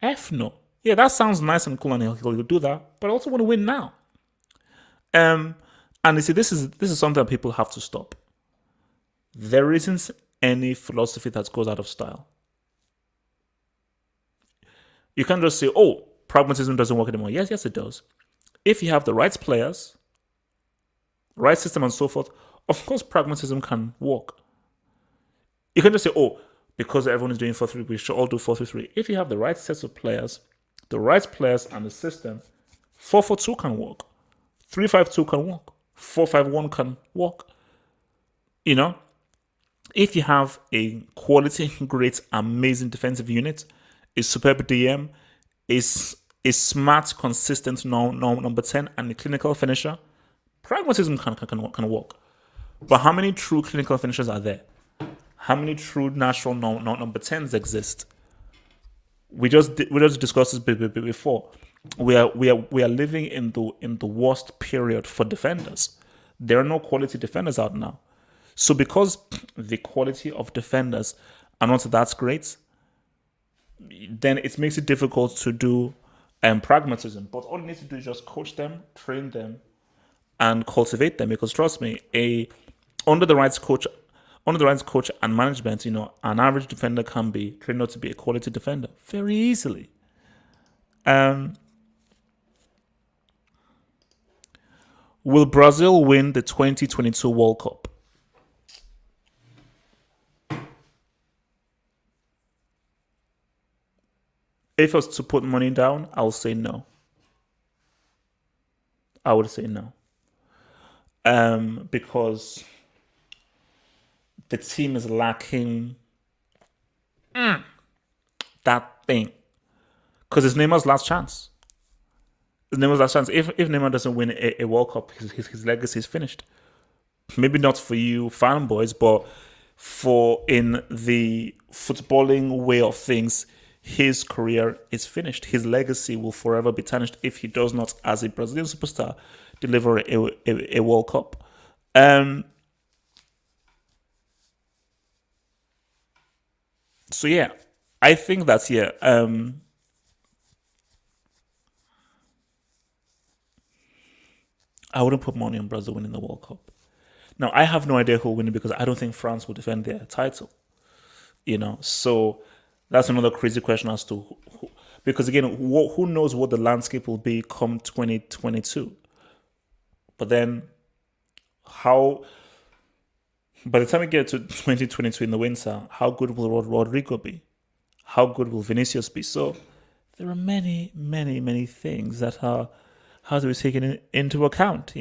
F no. Yeah, that sounds nice and cool, and he'll do that. But I also want to win now. And you see, this is something that people have to stop. There isn't any philosophy that goes out of style. You can't just say, oh, pragmatism doesn't work anymore. Yes, yes, it does. If you have the right players, right system, and so forth, of course, pragmatism can work. You can just say, oh, because everyone is doing 4-3, we should all do 4-3-3. If you have the right sets of players, and the system, 4-4-2 can work. 3-5-2 can work. 4-5-1 can work. You know, if you have a quality, great, amazing defensive unit, a superb DM, is a smart, consistent number 10, and a clinical finisher, pragmatism can work. But how many true clinical finishers are there? How many true natural number 10s exist? We just discussed this before. We are living in the worst period for defenders. There are no quality defenders out now. So because the quality of defenders are not that great, then it makes it difficult to do pragmatism. But all you need to do is just coach them, train them, and cultivate them. Because trust me, under the right coach and management, an average defender can be trained out to be a quality defender very easily. Will Brazil win the 2022 World Cup? If I was to put money down, I would say no. I would say no. Because the team is lacking that thing. Because it's Neymar's last chance. It's Neymar's last chance. If Neymar doesn't win a World Cup, his legacy is finished. Maybe not for you fanboys, but for in the footballing way of things, his career is finished. His legacy will forever be tarnished if he does not, as a Brazilian superstar, deliver a World Cup. So yeah, I think that's I wouldn't put money on Brazil winning the World Cup. Now I have no idea who will win it because I don't think France will defend their title. So that's another crazy question as to who, because again, who knows what the landscape will be come 2022. But then, how? By the time we get to 2022 in the winter, how good will Rodrigo be? How good will Vinicius be? So there are many, many, many things that are how to be taken into account.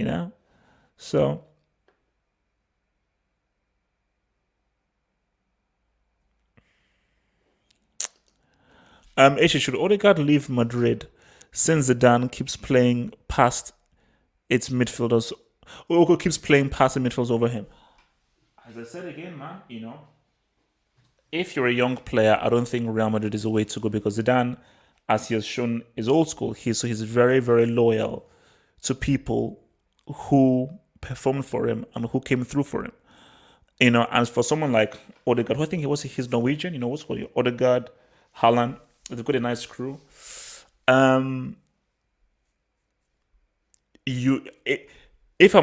So. Should Odegaard leave Madrid since Zidane keeps playing past its midfielders? Odegaard keeps playing past the midfielders over him. As I said again, man, if you're a young player, I don't think Real Madrid is a way to go because Zidane, as he has shown, is old school. He's very, very loyal to people who performed for him and who came through for him. And for someone like Odegaard, who I think he's Norwegian, what's called Odegaard, Holland. They've got a nice crew. If I'm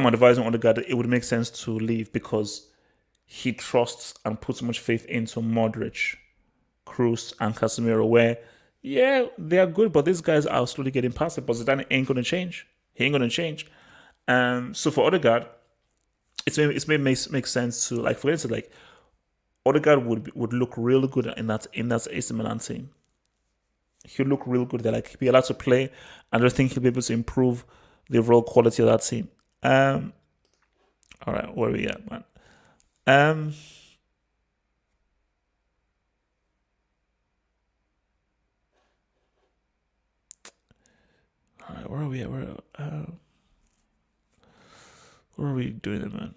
advising Odegaard, it would make sense to leave because he trusts and puts much faith into Modric, Kroos, and Casemiro. Where, they are good, but these guys are slowly getting past it. But Zidane ain't gonna change. He ain't gonna change. So for Odegaard, it's made make sense to for instance, Odegaard would look really good in that AC Milan team. He'll look real good there. He'll be allowed to play, and I think he'll be able to improve the overall quality of that team. All right, where are we at, man? All right, where are we at? Where are we doing it, man?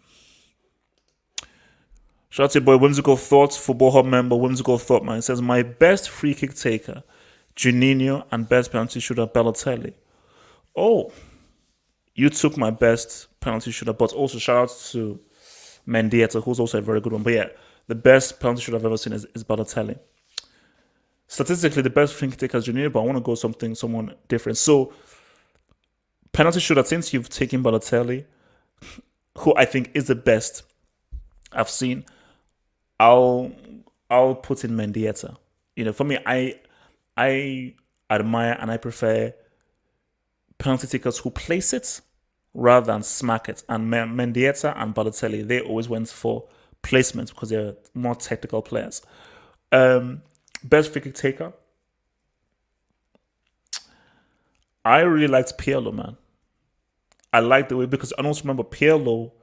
Shout out to your boy Whimsical Thoughts, Football Hub member, Whimsical Thought, man. It says, my best free kick taker, Juninho, and best penalty shooter, Balotelli. Oh, you took my best penalty shooter, but also shout out to Mendieta, who's also a very good one. But yeah, the best penalty shooter I've ever seen is Balotelli. Statistically, the best free kick taker is Juninho, but I want to go someone different. So, penalty shooter, since you've taken Balotelli, who I think is the best I've seen, I'll put in Mendieta. For me, I admire and I prefer penalty takers who place it rather than smack it. And Mendieta and Balotelli, they always went for placements because they're more technical players. Best free kick taker. I really liked Pirlo, man. I liked the way, because I also remember Pirlo,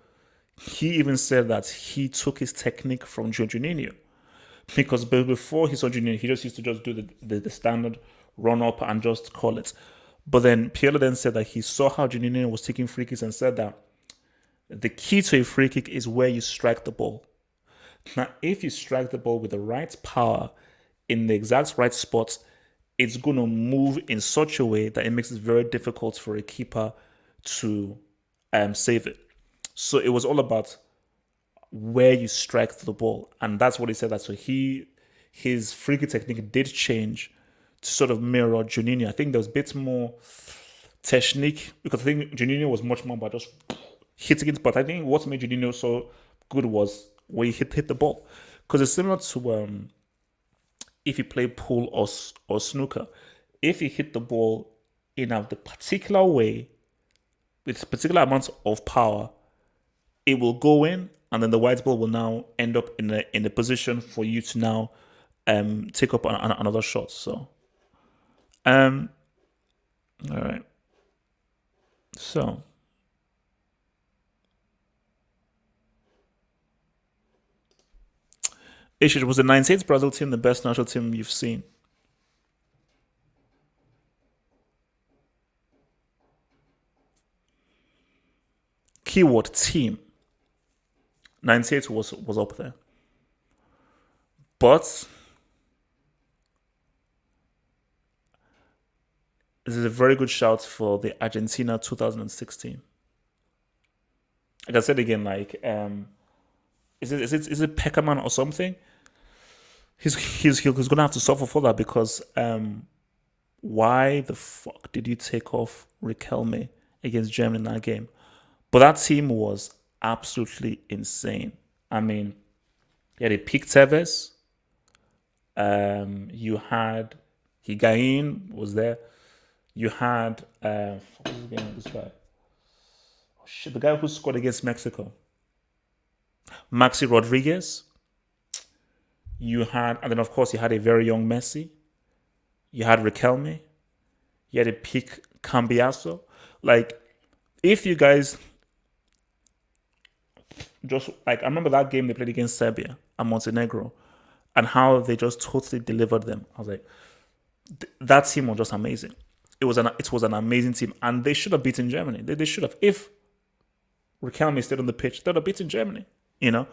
he even said that he took his technique from Jorginho. Because before he saw Jorginho, he just used to just do the standard run up and just call it. But then Pirlo then said that he saw how Jorginho was taking free kicks and said that the key to a free kick is where you strike the ball. Now, if you strike the ball with the right power in the exact right spot, it's going to move in such a way that it makes it very difficult for a keeper to save it. So it was all about where you strike the ball. And that's what he said. That so his free kick technique did change to sort of mirror Juninho. I think there was a bit more technique, because I think Juninho was much more about just hitting it. But I think what made Juninho so good was where he hit the ball. Because it's similar to if you play pool or snooker. If you hit the ball in a particular way, with particular amounts of power, it will go in, and then the white ball will now end up in a position for you to now take up another shot. So, all right. So, Ish, was the 98 Brazil team the best national team you've seen? Keyword team. 98 was up there. But this is a very good shout for the Argentina 2016. Like I said again, like is it Peckerman or something? He's gonna have to suffer for that, because why the fuck did you take off Riquelme against Germany in that game? But that team was absolutely insane. I mean, you had a Pique Tevez. You had Higuain was there. You had what was the game with this guy? Oh shit, the guy who scored against Mexico. Maxi Rodriguez. You had, and then of course you had a very young Messi. You had Riquelme. You had a Pique Cambiaso. Like, if you guys just, like, I remember that game they played against Serbia and Montenegro, and how they just totally delivered them. I was like, that team was just amazing. It was an amazing team, and they should have beaten Germany. They should have. If Riquelme stayed on the pitch, they'd have beaten Germany, you know.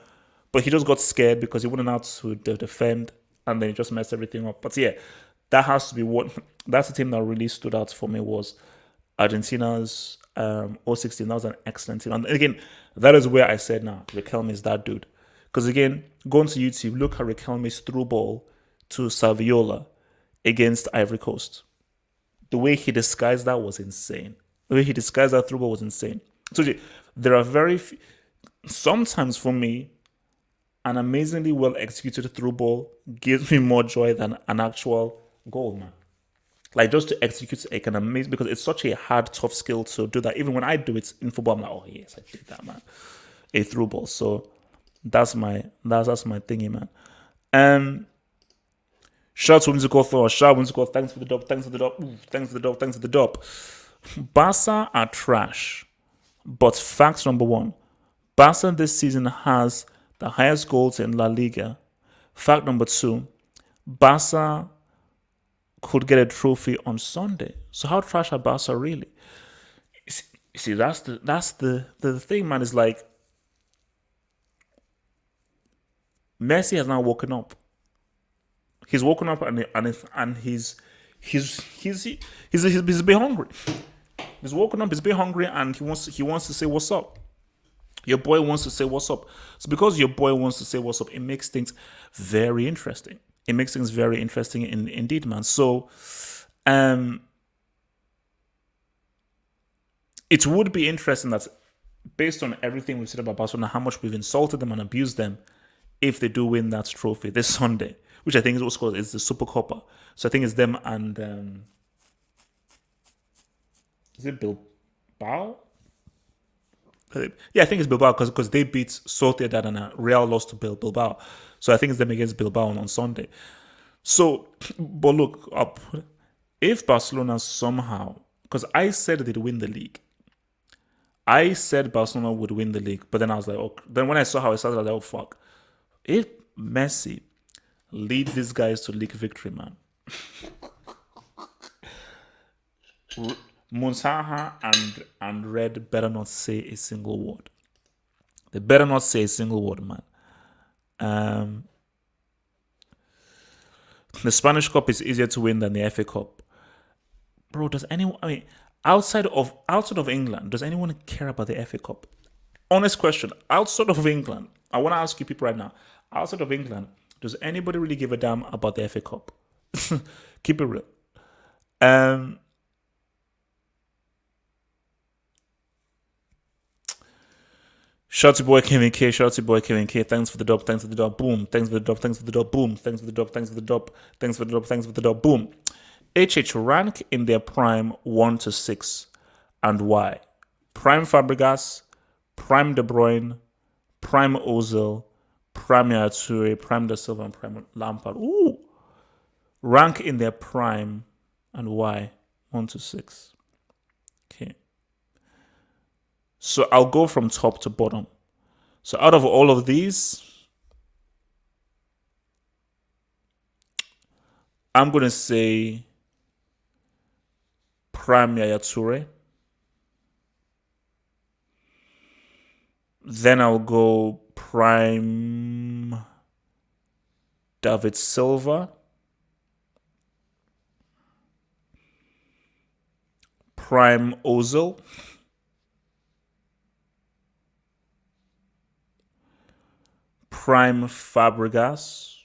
But he just got scared because he wouldn't know how to defend, and then he just messed everything up. But yeah, that has to be what. That's the team that really stood out for me, was Argentina's 016. That was an excellent team. And again, that is where I said, nah, Riquelme is that dude. Because again, going to YouTube, look at Riquelme's through ball to Saviola against Ivory Coast. The way he disguised that was insane. The way he disguised that through ball was insane. So there are very few, sometimes for me, an amazingly well executed through ball gives me more joy than an actual goal, man. Like, just to execute an amazing, because it's such a hard, tough skill to do that. Even when I do it in football, I'm like, oh yes, I did that, man. A through ball. So that's my thingy, man. Shout out to Whimsical Thoughts. Shout out Whimsical. Thanks for the dub. Thanks for the dub. Thanks for the dub. Thanks for the dub. Barca are trash. But fact number one, Barca this season has the highest goals in La Liga. Fact number two, Barca could get a trophy on Sunday. So how trash are Barca really? You see, that's the thing, man. Is like, Messi has now woken up. He's woken up and he's a bit hungry. He's woken up. He's a bit hungry, and he wants to say what's up. Your boy wants to say what's up. So because your boy wants to say what's up, it makes things very interesting. It makes things very interesting indeed, man. So, it would be interesting that, based on everything we've said about Barcelona, how much we've insulted them and abused them, if they do win that trophy this Sunday, which I think is what's called, is the Super Copa. So I think it's them and Is it Bilbao? Yeah, I think it's Bilbao because they beat Sociedad and Real lost to Bilbao. So I think it's them against Bilbao on Sunday. So, but look up. If Barcelona somehow, because I said they'd win the league, I said Barcelona would win the league, but then I was like, oh. Then when I saw how it started, I was like, oh fuck. If Messi leads these guys to league victory, man, Munsaha and Red better not say a single word. They better not say a single word, man. The Spanish Cup is easier to win than the FA Cup. Bro, does anyone? I mean, outside of England, does anyone care about the FA Cup? Honest question. Outside of England, I want to ask you people right now. Outside of England, does anybody really give a damn about the FA Cup? Keep it real. Shouty boy Kevin K, Shouty boy Kevin K, thanks for the dub, thanks for the dub, boom, thanks for the dub, thanks for the dub, boom, thanks for the dub, thanks for the dub, thanks for the dub, thanks for the dub, boom. HH rank in their prime 1 to 6 and why? Prime Fabregas, Prime De Bruyne, Prime Ozil, Prime Yaya Toure, Prime Da Silva, and Prime Lampard. Ooh! Rank in their prime and why? 1 to 6. Okay. So I'll go from top to bottom. So out of all of these, I'm going to say Prime Yaya Toure. Then I'll go Prime David Silva. Prime Ozil. Prime Fabregas.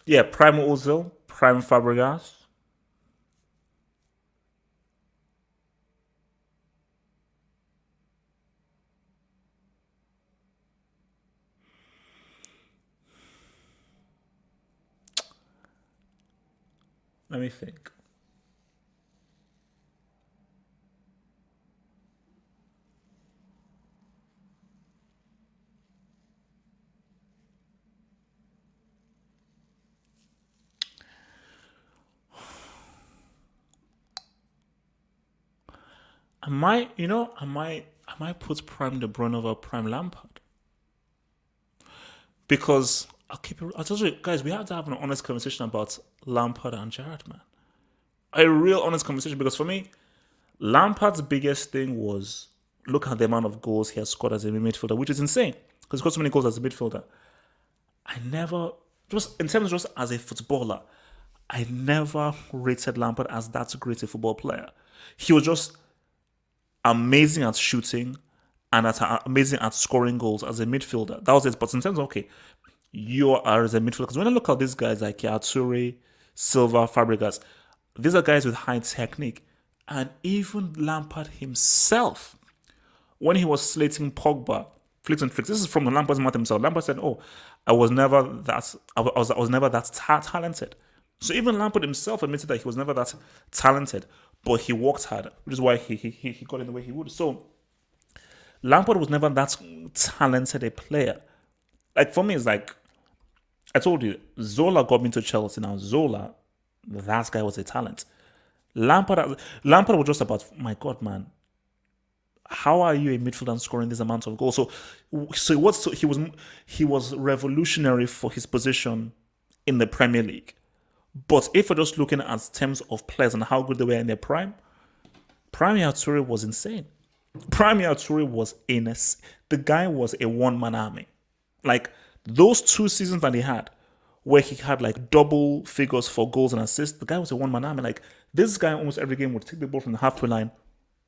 Yeah, Prime Ozil, Prime Fabregas. Let me think. I might put Prime De Bruyne over Prime Lampard. Because I'll tell you guys, we have to have an honest conversation about Lampard and Gerrard, man. A real honest conversation, because for me, Lampard's biggest thing was look at the amount of goals he has scored as a midfielder, which is insane. Because he scored so many goals as a midfielder. I never, just in terms of just as a footballer, I never rated Lampard as that great a football player. He was just amazing at shooting and amazing at scoring goals as a midfielder. That was it. But in terms of, okay, you are as a midfielder, because when I look at these guys like Yature, Silva, Fabregas, these are guys with high technique. And even Lampard himself, when he was slating Pogba, flicks and tricks, this is from the Lampard's mouth himself. Lampard said, "Oh, I was never that talented." So even Lampard himself admitted that he was never that talented, but he worked hard, which is why he got in the way he would. So Lampard was never that talented a player. Like for me, it's like I told you, Zola got me to Chelsea. Now Zola, that guy was a talent. Lampard was just about, my God, man, how are you a midfielder and scoring this amount of goals? So he was revolutionary for his position in the Premier League. But if we're just looking at terms of players and how good they were in their prime, Prime Yature was insane. Prime Yature was the guy was a one-man army. Like those 2 seasons that he had, where he had like double figures for goals and assists, the guy was a one-man army. Like this guy almost every game would take the ball from the halfway line,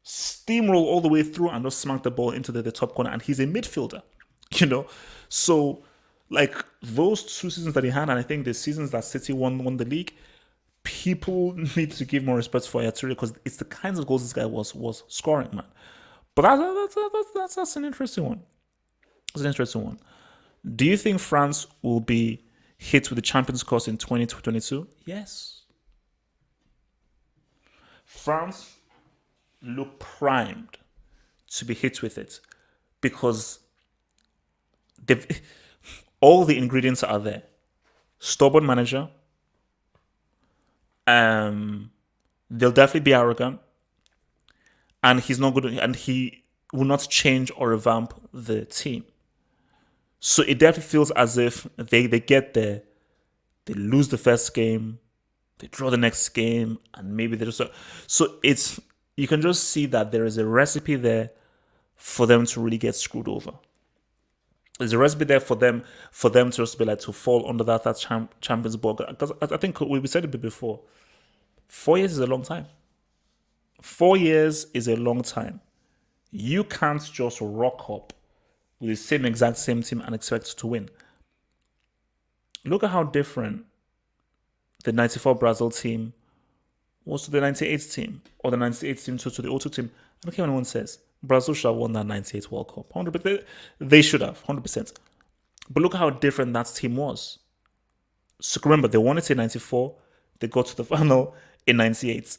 steamroll all the way through and just smack the ball into the top corner. And he's a midfielder, you know? So like those 2 seasons that he had, and I think the seasons that City won the league, people need to give more respect for Yature because it's the kinds of goals this guy was scoring, man. But that's an interesting one. That's an interesting one. Do you think France will be hit with the Champions Cup in 2022? Yes. France look primed to be hit with it because they've, all the ingredients are there. Stubborn manager. They'll definitely be arrogant, and he's not good. And he will not change or revamp the team. So it definitely feels as if they get there, they lose the first game, they draw the next game, and maybe they just so it's you can just see that there is a recipe there for them to really get screwed over. There's a recipe there for them to just be like to fall under that Champions Ball. Because I think we said it before. 4 years is a long time. 4 years is a long time. You can't just rock up with the same team and expect to win. Look at how different the 94 Brazil team was to the 98 team, or the 98 team to the 02 team. I don't care what anyone says. Brazil should have won that 98 World Cup. 100%. They should have, 100%. But look at how different that team was. So remember, they won it in 94. They got to the final in 98.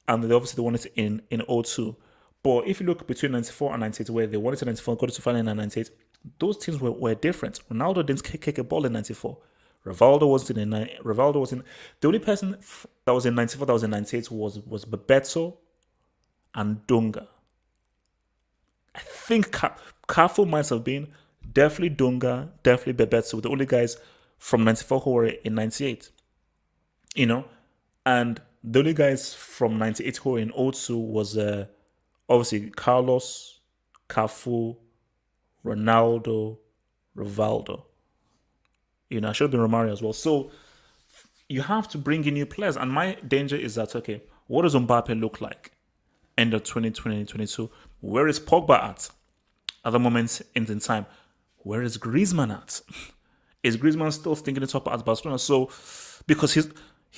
And they obviously won it in 02. But if you look between 94 and 98, where they won it in 94 and got to the final in 98, those teams were different. Ronaldo didn't kick a ball in 94. Rivaldo was in. The only person that was in 94 that was in 98 was Bebeto and Dunga. I think Cafu might have been definitely Dunga, definitely Bebeto, the only guys from 94 who were in 98. And the only guys from 98 who were in 02 was obviously Carlos, Cafu, Ronaldo, Rivaldo. I should have been Romario as well. So you have to bring in new players. And my danger is that, okay, what does Mbappe look like end of 2022? Where is Pogba at the moment in time? Where is Griezmann at? Is Griezmann still stinking it up at Barcelona? So, because he's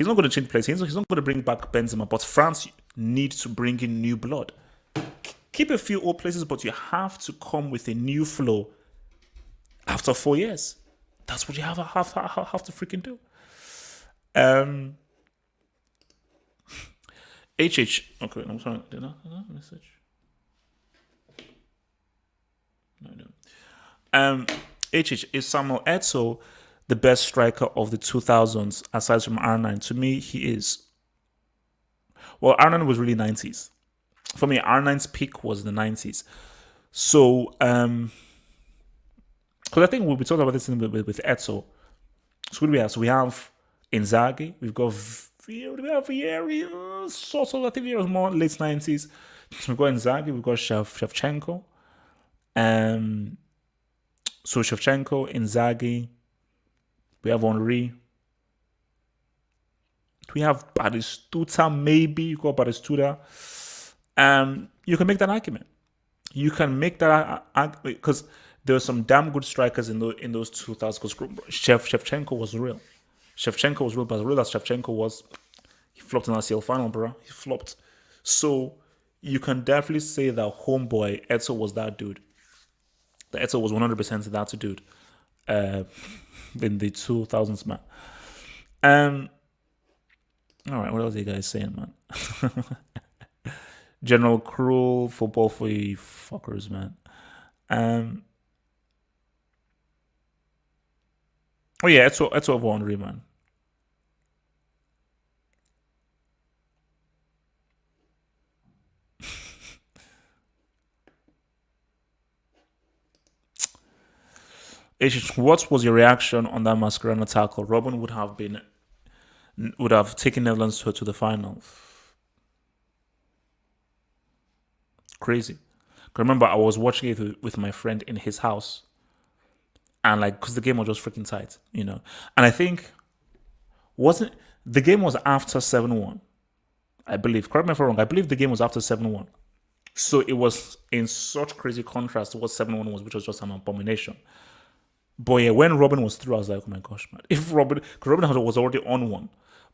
not going to change place. He's not going to bring back Benzema. But France needs to bring in new blood. Keep a few old places, but you have to come with a new flow after 4 years. That's what you have to freaking do. HH. Okay, I'm sorry. Did I message? No, I don't. HH, is Samuel Eto'o the best striker of the 2000s aside from R9? To me, he is. Well, R9 was really 90s. For me, R9's peak was the 90s. So, because I think we'll be talking about this with Eto'o. So we have Inzaghi, we've got Vieri, sort of, I think it was more late 90s. We've got Inzaghi, we've got Shevchenko. So Shevchenko, Inzaghi, we have Henry. We have Batistuta, maybe. You got Batistuta. You can make that argument. You can make that argument because there were some damn good strikers in those 2000s. Because Shevchenko was real. But as real as Shevchenko was, he flopped in the ACL final, bro. He flopped. So you can definitely say that homeboy Eto'o was that dude. The Eto'o was 100% that dude in the 2000s, man. All right, what else are you guys saying, man? General Cruel, football for you fuckers, man. Oh yeah, Eto'o over Henry, man. What was your reaction on that Mascherano tackle? Robin would have taken Netherlands to the final. Crazy. Remember, I was watching it with my friend in his house, and because the game was just freaking tight, And I think the game was after 7-1, I believe. Correct me if I'm wrong. I believe the game was after 7-1. So it was in such crazy contrast to what 7-1 was, which was just an abomination. But yeah, when Robin was through, I was like, oh my gosh, man. Because Robin was already on one.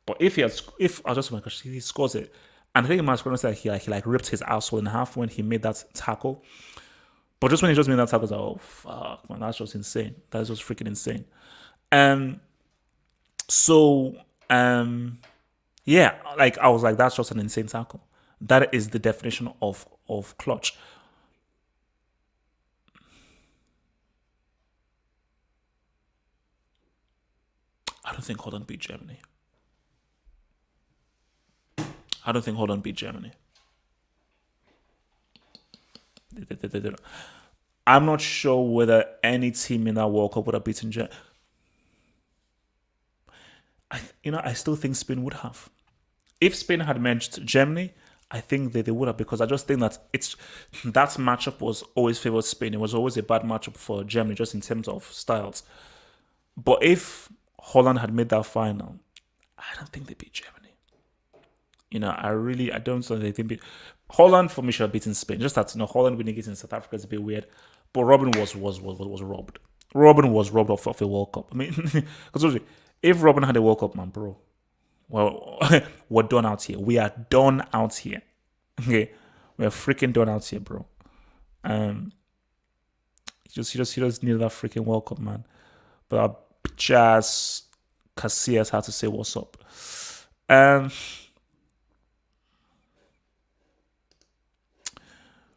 But if I was just, oh my gosh, he scores it. And I think Mascherano said he ripped his asshole in half when he made that tackle. But just when he just made that tackle, I was like, oh fuck, man, that's just insane. That's just freaking insane. Yeah, I was like, that's just an insane tackle. That is the definition of clutch. I don't think Holland beat Germany. I don't think Holland beat Germany. I'm not sure whether any team in that World Cup would have beaten Germany. I still think Spain would have. If Spain had matched Germany, I think that they would have, because I just think that that matchup was always favored Spain. It was always a bad matchup for Germany, just in terms of styles. But if Holland had made that final, I don't think they beat Germany. I don't think they beat Holland. For me, should have beaten Spain. Just that Holland winning it in South Africa is a bit weird. But Robin was robbed. Robin was robbed of a World Cup. I mean, because if Robin had a World Cup, man, bro, well, we're done out here. We are done out here. Okay, we're freaking done out here, bro. He just needed that freaking World Cup, man. But Jazz Casillas had to say what's up.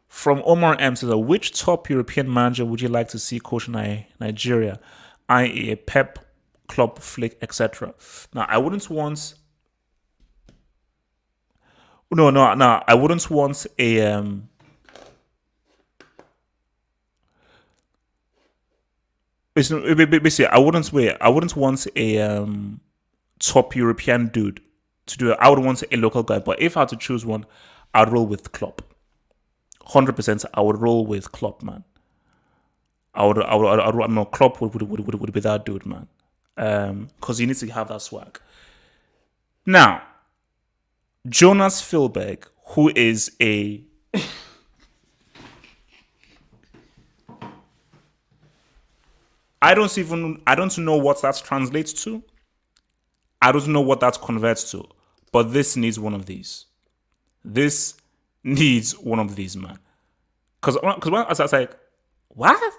From Omar M says, which top European manager would you like to see coach Nigeria, i.e. a Pep, Klopp, Flick, etc.? Now, I wouldn't want. No, I wouldn't want a. Basically, I wouldn't want a top European dude to do it. I would want a local guy. But if I had to choose one, I'd roll with Klopp. 100%, I would roll with Klopp, man. Klopp would be that dude, man. Because you need to have that swag. Now, Jonas Philberg, who is a I don't know what that translates to. I don't know what that converts to. But this needs one of these. This needs one of these, man. Because when I was like, what?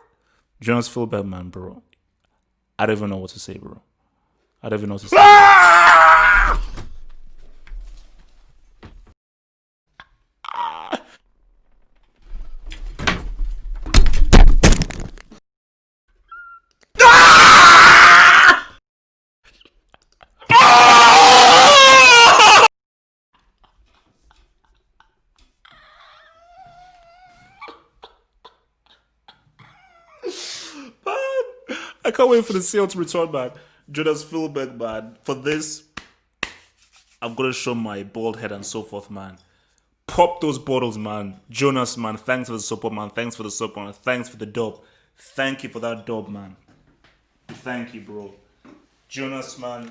Jonas Philberg, man, bro. I don't even know what to say, bro. I don't even know what to say. I can't wait for the sale to return, man. Jonas Philberg, man. For this, I'm going to show my bald head and so forth, man. Pop those bottles, man. Jonas, man. Thanks for the support, man. Thanks for the support. Thanks for the dub. Thank you for that dub, man. Thank you, bro. Jonas, man.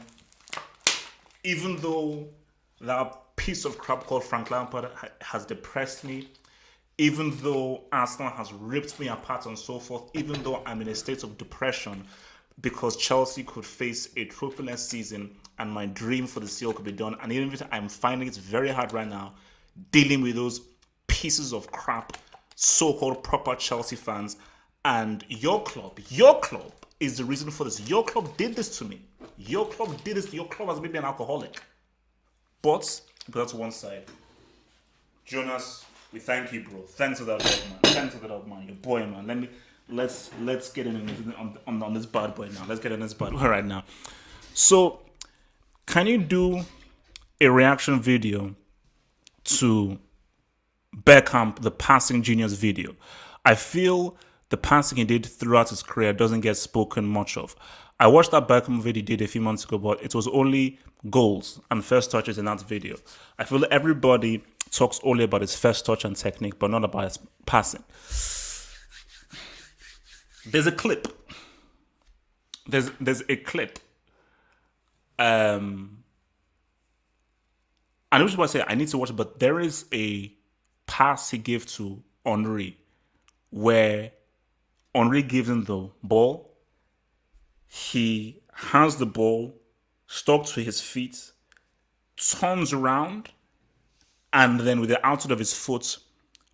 Even though that piece of crap called Frank Lampard has depressed me, even though Arsenal has ripped me apart and so forth, even though I'm in a state of depression because Chelsea could face a trophyless season and my dream for the seal could be done, and even if I'm finding it very hard right now dealing with those pieces of crap, so-called proper Chelsea fans, and your club is the reason for this. Your club did this to me. Your club did this. Your club has made me an alcoholic. But that's one side. Jonas, we thank you, bro. Thanks for that dog, man. Thanks for that dog, man. Your boy, man. Let's get in on this bad boy now. Let's get in this bad boy right now. So, can you do a reaction video to Beckham, the passing genius video? I feel the passing he did throughout his career doesn't get spoken much of. I watched that Beckham video he did a few months ago, but it was only goals and first touches in that video. I feel that everybody talks only about his first touch and technique, but not about his passing. There's a clip. There's a clip. And which is why I say I need to watch it, but there is a pass he gave to Henry where Henry gives him the ball. He has the ball stuck to his feet, turns around, and then with the outside of his foot,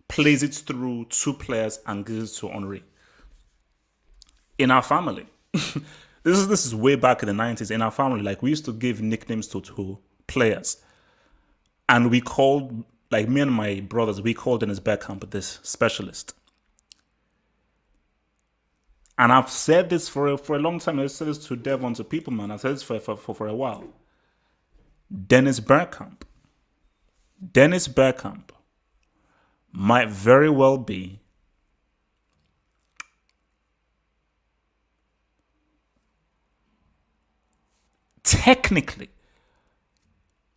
plays it through two players and gives it to Henry. In our family, this is way back in the 90s. In our family, like we used to give nicknames to players, and we called like me and my brothers, we called Dennis Bergkamp this specialist. And I've said this for a long time. I've said this to Devon, to people, man. I've said this for a while. Dennis Bergkamp. Dennis Bergkamp might very well be technically,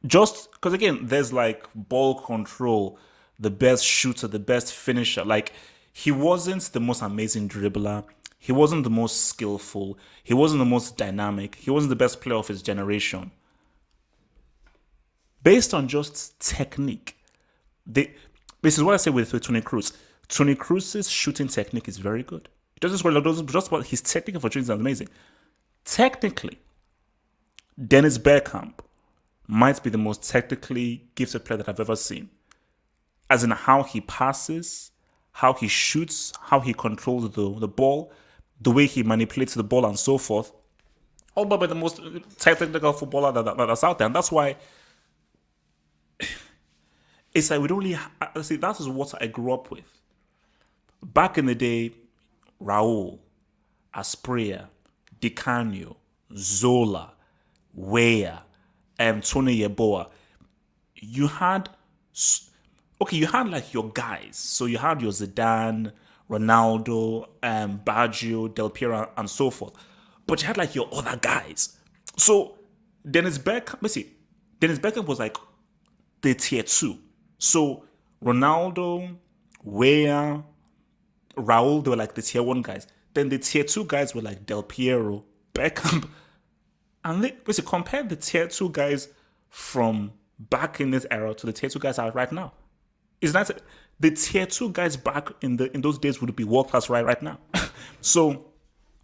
just because again, there's like ball control, the best shooter, the best finisher. Like, he wasn't the most amazing dribbler. He wasn't the most skillful. He wasn't the most dynamic. He wasn't the best player of his generation. Based on just technique, this is what I say with Toni Kroos. Toni Kroos's shooting technique is very good. It doesn't just what his technique for shooting is amazing. Technically, Dennis Bergkamp might be the most technically gifted player that I've ever seen. As in how he passes, how he shoots, how he controls the ball, the way he manipulates the ball and so forth. All by the most technical footballer that's out there. And that's why it's like we don't really... See, that is what I grew up with. Back in the day, Raul, Asprilla, Di Canio, Zola, Weah, Tony Yeboah. You had like your guys. So you had your Zidane, Ronaldo, Baggio, Del Piero, and so forth. But you had like your other guys. So Dennis Bergkamp was like the tier 2. So Ronaldo, Weah, Raul, they were like the tier 1 guys. Then the tier 2 guys were like Del Piero, Beckham. And basically compare the tier 2 guys from back in this era to the tier 2 guys out right now. Is that the tier 2 guys back in those days would be world class right now? So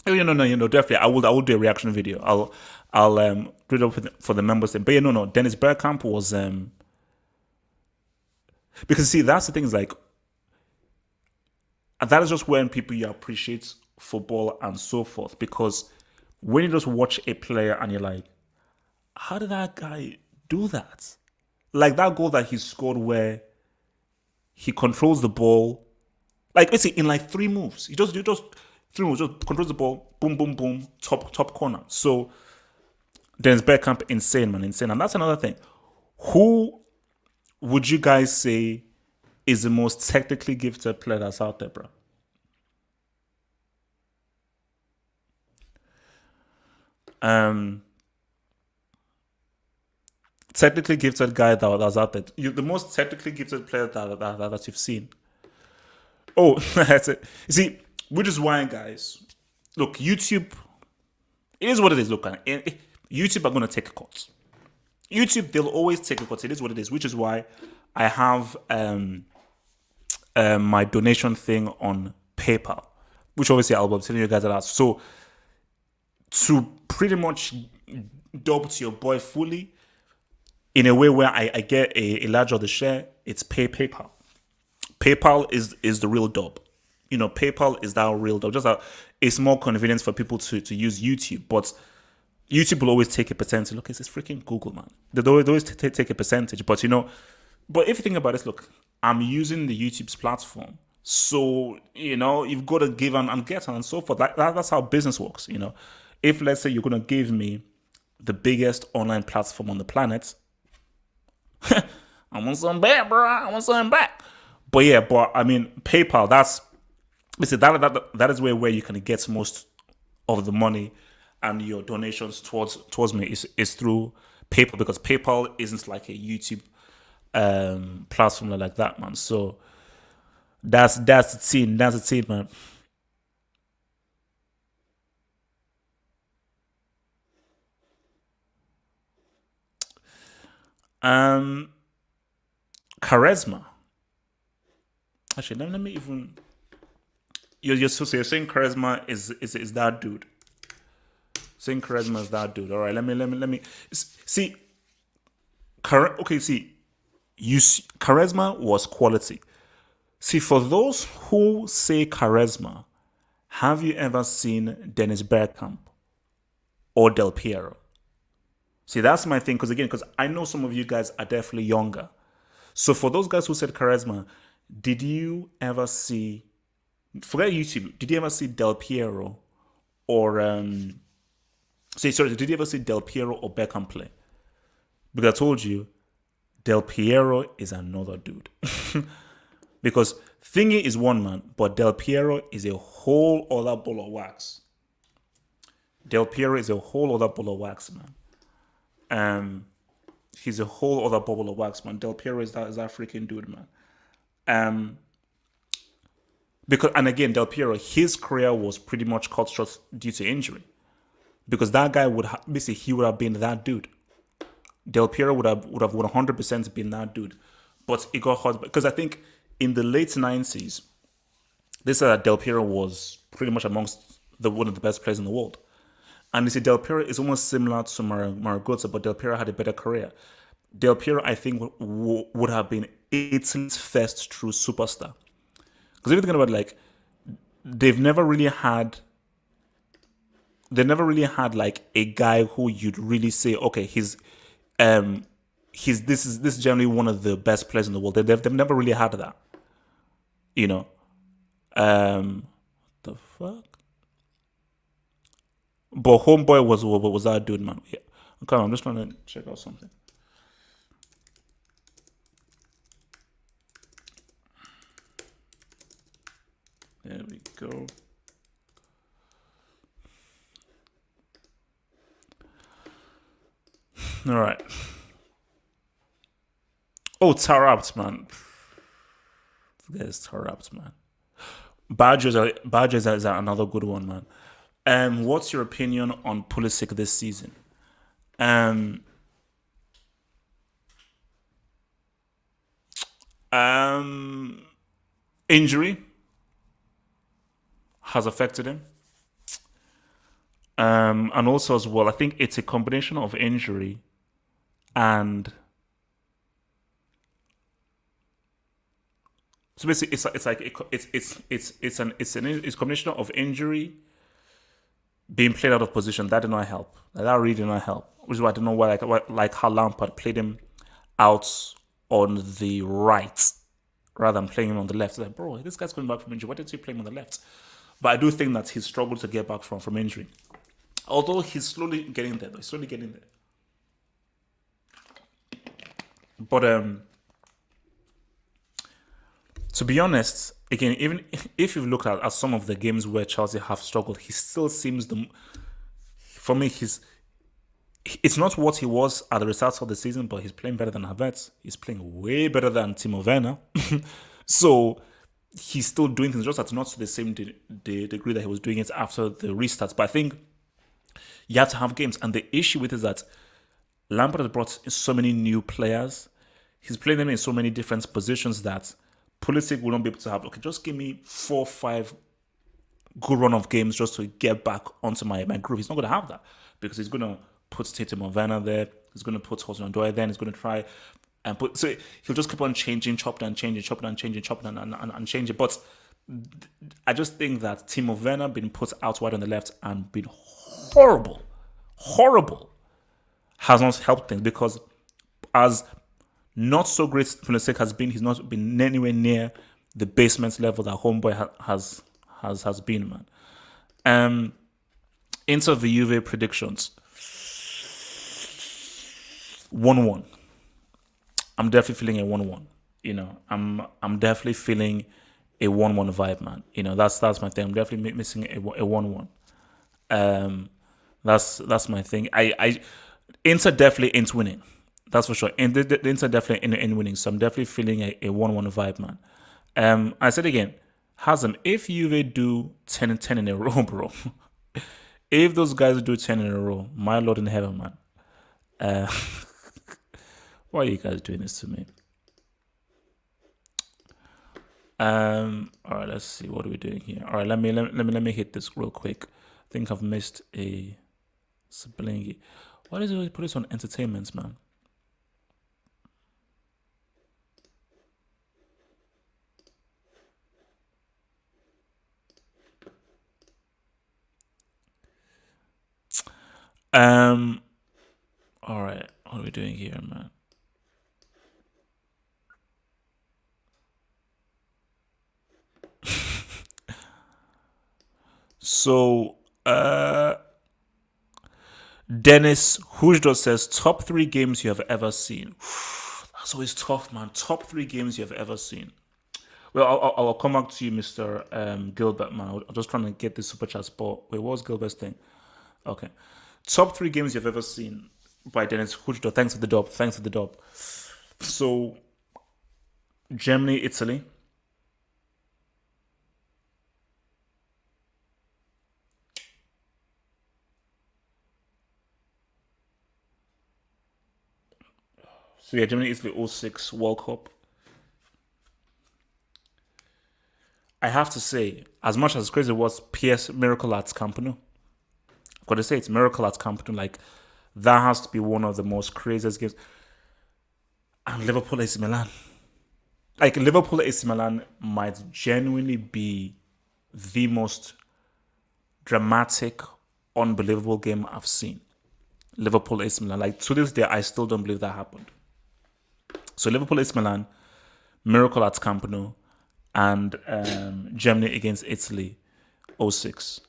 definitely I will do a reaction video. I'll do it up for the members. But Dennis Bergkamp was because see, that's the thing, is like that is just when people you appreciate football and so forth, because when you just watch a player and you're like, how did that guy do that? Like that goal that he scored where he controls the ball, like basically in like 3 moves. He just 3 moves, just controls the ball, boom, boom, boom, top corner. So Dennis Bergkamp, insane, man, insane. And that's another thing. Who would you guys say is the most technically gifted player that's out there, bro? Technically gifted guy that's out there. The most technically gifted player that you've seen. Oh, that's it. You see, which is why, guys, look, YouTube, it is what it is. Look, YouTube are going to take a cut. YouTube, they'll always take a cut. It is what it is, which is why I have my donation thing on PayPal, which obviously I'll be telling you guys about. So to pretty much dub to your boy fully, in a way where I get a large of the share, it's PayPal. PayPal is the real dub. PayPal is that real dub. It's more convenient for people to use YouTube, but YouTube will always take a percentage. Look, it's freaking Google, man. They always take a percentage, but but if you think about this, look, I'm using the YouTube's platform, so you've got to give and get and so forth. That's how business works. If let's say you're gonna give me the biggest online platform on the planet, I want something back, bro. I want something back. But I mean, PayPal. That is where you can get most of the money and your donations towards me is through PayPal, because PayPal isn't like a YouTube platform like that, man. So that's the scene. That's the scene, man. Charisma. Actually, let me even. You're saying charisma is that dude. Saying charisma is that dude. All right, let me see. Okay, see, charisma was quality. See, for those who say charisma, have you ever seen Dennis Bergkamp or Del Piero? See, that's my thing, because I know some of you guys are definitely younger. So for those guys who said charisma, did you ever see? Forget YouTube. Did you ever see Del Piero or sorry? Did you ever see Del Piero or Beckham play? Because I told you, Del Piero is another dude. Because Thingy is one man, but Del Piero is a whole other ball of wax. Del Piero is a whole other ball of wax, man. He's a whole other bubble of wax, man. Del Piero is that freaking dude, man. Um, because and again, Del Piero, his career was pretty much cut short due to injury. Because that guy basically he would have been that dude. Del Piero would have 100% been that dude, but it got hurt because I think in the late 90s, this Del Piero was pretty much amongst one of the best players in the world. And you see, Del Piero is almost similar to Maragozza, but Del Piero had a better career. Del Piero, I think, would have been Italy's first true superstar. Because if you think about it, like, they've never really had like a guy who you'd really say, okay, this is generally one of the best players in the world. They've never really had that, you know. The fuck. But Homeboy was that dude, man. Yeah. Okay, I'm just trying to check out something. There we go. All right. Oh, Tarapt, man. There's Tarapt, man. Badgers is another good one, man. What's your opinion on Pulisic this season? Um, Injury has affected him. And also as well, I think it's a combination of injury and so basically it's a combination of injury, being played out of position. That did not help. That really did not help. Which is why I don't know why like how Lampard played him out on the right rather than playing him on the left. It's like, bro, this guy's coming back from injury. Why didn't you play him on the left? But I do think that he's struggled to get back from injury. Although he's slowly getting there, though. He's slowly getting there. But to be honest, again, even if you've looked at some of the games where Chelsea have struggled, he still seems for me, it's not what he was at the start of the season, but he's playing better than Havertz. He's playing way better than Timo Werner. So he's still doing things, just not to the same degree that he was doing it after the restarts. But I think you have to have games. And the issue with it is that Lampard has brought so many new players. He's playing them in so many different positions that Pulisic will not be able to have, okay, just give me 4 or 5 good run of games just to get back onto my groove. He's not going to have that because he's going to put Timo Werner there. He's going to put Hudson-Odoi there. And he's going to try and put. So he'll just keep on changing, chop down, changing, chop down, changing, chop down, and change it. But I just think that Timo Werner being put out wide on the left and been horrible has not helped things because as not so great Pulisic has been, he's not been anywhere near the basement level that Homeboy has been, man. Into the Juve predictions. 1-1. I'm definitely feeling a 1-1. You know, I'm definitely feeling a 1-1 vibe, man. You know, that's my thing. I'm definitely missing a 1-1. That's my thing. Inter definitely ain't winning. That's for sure. And the Inter definitely in winning. So I'm definitely feeling a 1-1 vibe, man. I said again, Hazem, if Juve do 10 in a row, bro, if those guys do 10 in a row, my Lord in heaven, man. Why are you guys doing this to me? All right, let's see. What are we doing here? All right, let me hit this real quick. I think I've missed a Sablingi. Why does it put this on entertainment, man? All right, what are we doing here, man? So, Dennis Hujdo says, top three games you have ever seen. That's always tough, man. Top three games you have ever seen. Well, I'll come back to you, Mr. Gilbert, man. I'm just trying to get this super chat spot. Wait, what was Gilbert's thing? Okay. Top three games you've ever seen by Dennis Hujdo. Thanks for the dub. Thanks for the dub. So, Germany, Italy. So yeah, Germany, Italy, 06 World Cup. I have to say, as much as crazy it was, PS Miracle at Camp Nou. I've got to say, it's Miracle at Camp Nou. Like, that has to be one of the most craziest games. And Liverpool AC Milan. Like, Liverpool AC Milan might genuinely be the most dramatic, unbelievable game I've seen. Liverpool AC Milan. Like, to this day, I still don't believe that happened. So, Liverpool AC Milan, Miracle at Camp Nou, and Germany against Italy, 06.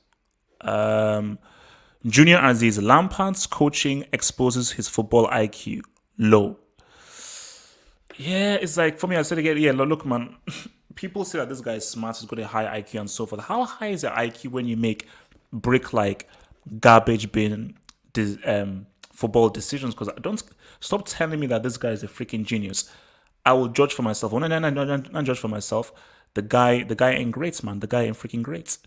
Junior Aziz, Lampard's coaching exposes his football IQ low. Yeah, it's like, for me, I said again, yeah, look, man, people say that this guy is smart, he's got a high IQ and so forth. How high is your IQ when you make brick-like garbage bin football decisions? Because I don't, stop telling me that this guy is a freaking genius. I will judge for myself. Oh, no, not judge for myself. The guy ain't great, man. The guy ain't freaking great.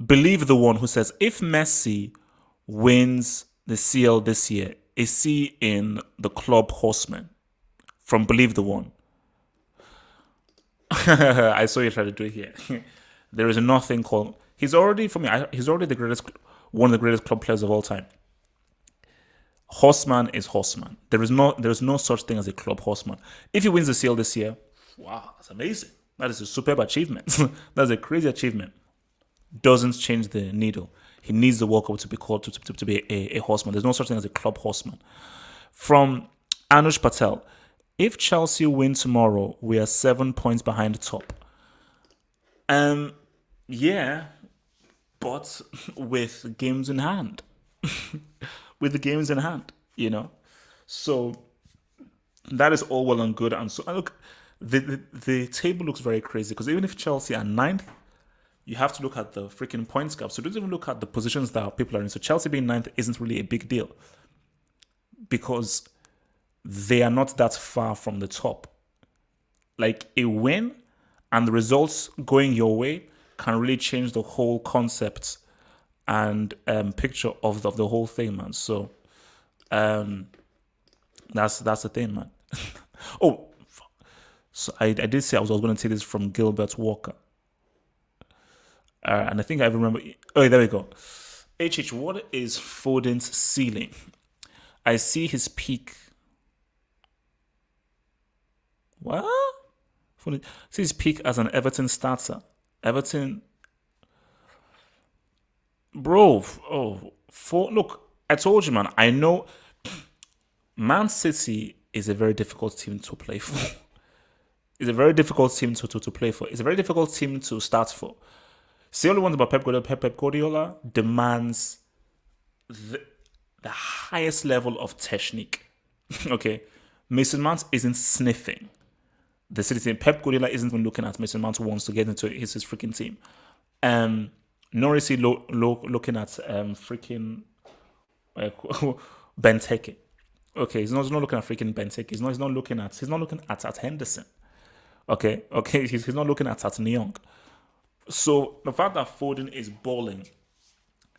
Believe the one who says, if Messi wins the CL this year, is he in the club horseman? From Believe the One. I saw you try to do it here. There is nothing called. He's already, for me, he's already the greatest, one of the greatest club players of all time. Horseman is horseman. There is no such thing as a club horseman. If he wins the CL this year, wow, that's amazing. That is a superb achievement. That's a crazy achievement. Doesn't change the needle. He needs the World Cup to be called to be a horseman. There's no such thing as a club horseman. From Anush Patel, if Chelsea win tomorrow, we are 7 points behind the top. Yeah, but with games in hand. With the games in hand, you know? So that is all well and good. And so, look, the table looks very crazy because even if Chelsea are ninth, you have to look at the freaking points gap. So don't even look at the positions that people are in. So Chelsea being ninth isn't really a big deal because they are not that far from the top. Like a win and the results going your way can really change the whole concept and picture of the whole thing, man. So that's the thing, man. Oh, so I did say I was going to say this from Gilbert Walker. And I think I remember. Oh, there we go. What is Foden's ceiling? I see his peak. What? Foden see his peak as an Everton starter. Everton, bro. Look, I told you, man. I know Man City is a very difficult team to play for. It's a very difficult team to play for. It's a very difficult team to start for. See, the only one about Pep Guardiola demands the highest level of technique. Okay, Mason Mount isn't sniffing the City team. Pep Guardiola isn't even looking at Mason Mount who wants to get into his freaking team. Nor is he looking at freaking Benteke. Okay, he's not looking at freaking Benteke. He's not looking at Henderson. Okay, he's not looking at Neong. So the fact that Foden is balling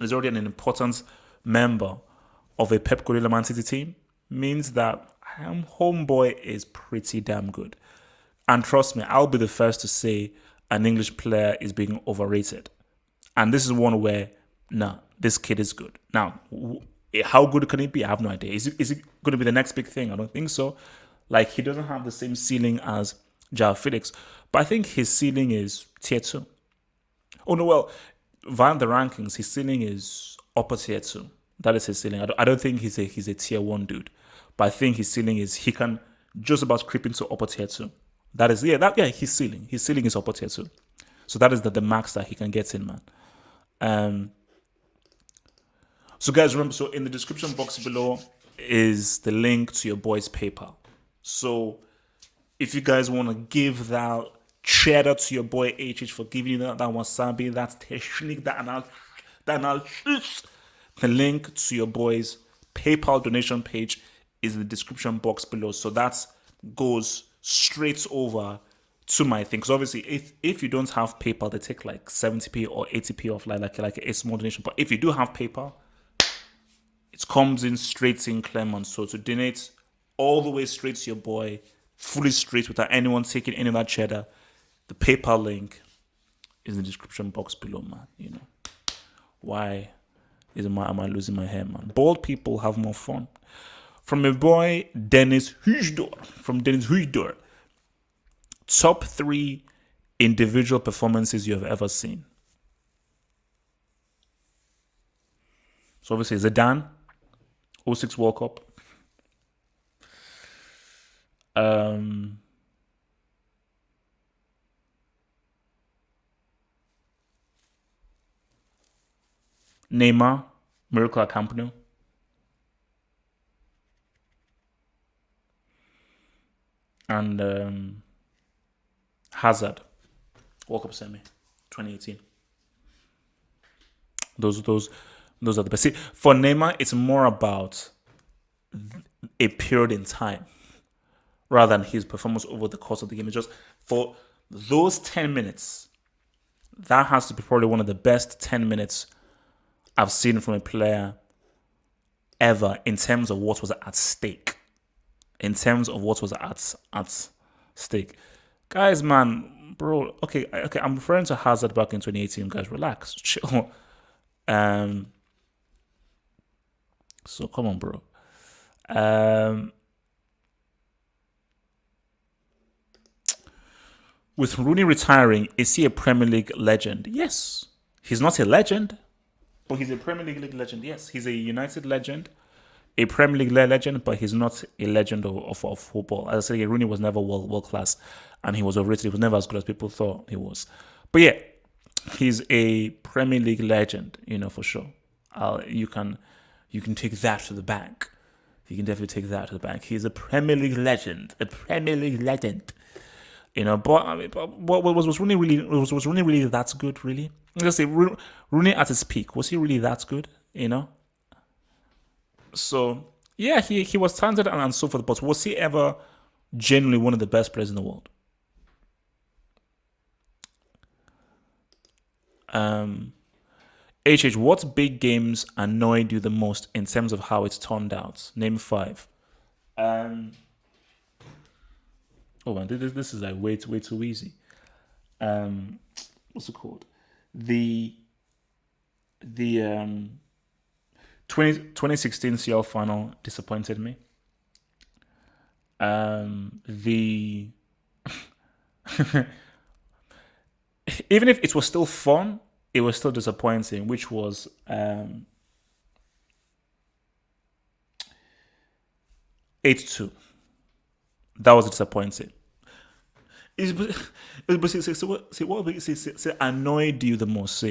is already an important member of a Pep Guardiola Man City team means that homeboy is pretty damn good. And trust me, I'll be the first to say an English player is being overrated. And this is one where, this kid is good. Now, how good can he be? I have no idea. Is it going to be the next big thing? I don't think so. Like, he doesn't have the same ceiling as João Felix. But I think his ceiling is tier 2. Oh, no, well, via the rankings, his ceiling is upper tier 2. That is his ceiling. I don't think he's a tier 1 dude. But I think his ceiling is he can just about creep into upper tier 2. That is, his ceiling. His ceiling is upper tier 2. So that is the max that he can get in, man. So guys, remember, so in the description box below is the link to your boy's PayPal. So if you guys want to give that cheddar to your boy HH for giving you that wasabi, that's technique, that analysis, the link to your boy's PayPal donation page is in the description box below. So that goes straight over to my thing. Because obviously, if you don't have PayPal, they take like 70p or 80p off, like a small donation. But if you do have PayPal, it comes in straight in Clement. So to donate all the way straight to your boy, fully straight without anyone taking any of that cheddar, the PayPal link is in the description box below, man. You know, why am I losing my hair, man? Bald people have more fun. From my boy Dennis Hujdor. Top 3 individual performances you have ever seen. So obviously Zidane, 06 World Cup. Neymar, Miracle at Camp Nou. And Hazard, World Cup semi, 2018. Those are the best. See, for Neymar, it's more about a period in time rather than his performance over the course of the game. It's just for those 10 minutes, that has to be probably one of the best 10 minutes I've seen from a player ever in terms of what was at stake. In terms of what was at stake. Guys, man, bro, okay, I'm referring to Hazard back in 2018. Guys, relax, chill. So come on, bro. With Rooney retiring, is he a Premier League legend? Yes. He's not a legend, but he's a Premier League legend. Yes, he's a United legend, a Premier League legend, but he's not a legend of football. As I said, Rooney was never world class, and he was overrated. He was never as good as people thought he was. But yeah, he's a Premier League legend, you know, for sure. You can take that to the bank. You can definitely take that to the bank. He's a Premier League legend, You know, but was Rooney really that good? Really, let's say Rooney at his peak, was he really that good? You know. So yeah, he was talented and so forth. But was he ever genuinely one of the best players in the world? HH, what big games annoyed you the most in terms of how it turned out? Name 5. Oh man, this is like way too easy. What's it called? The 2016 CL final disappointed me. The even if it was still fun, it was still disappointing, which was 8-2. That was disappointing. What annoyed you the most?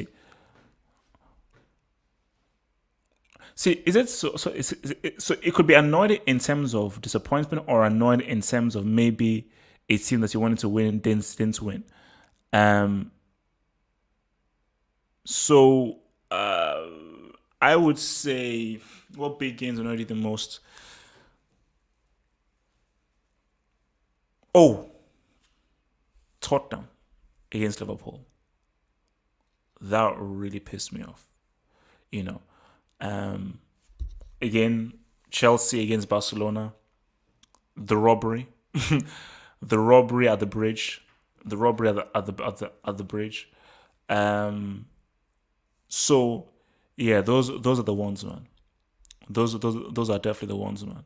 See, is it so? So it could be annoyed in terms of disappointment, or annoyed in terms of maybe a team that you wanted to win didn't win. So I would say, what big games annoyed you the most? Oh, Tottenham against Liverpool. That really pissed me off. You know, again, Chelsea against Barcelona. The robbery, the robbery at the bridge, the robbery at the bridge. So yeah, those are the ones, man. Those are definitely the ones, man.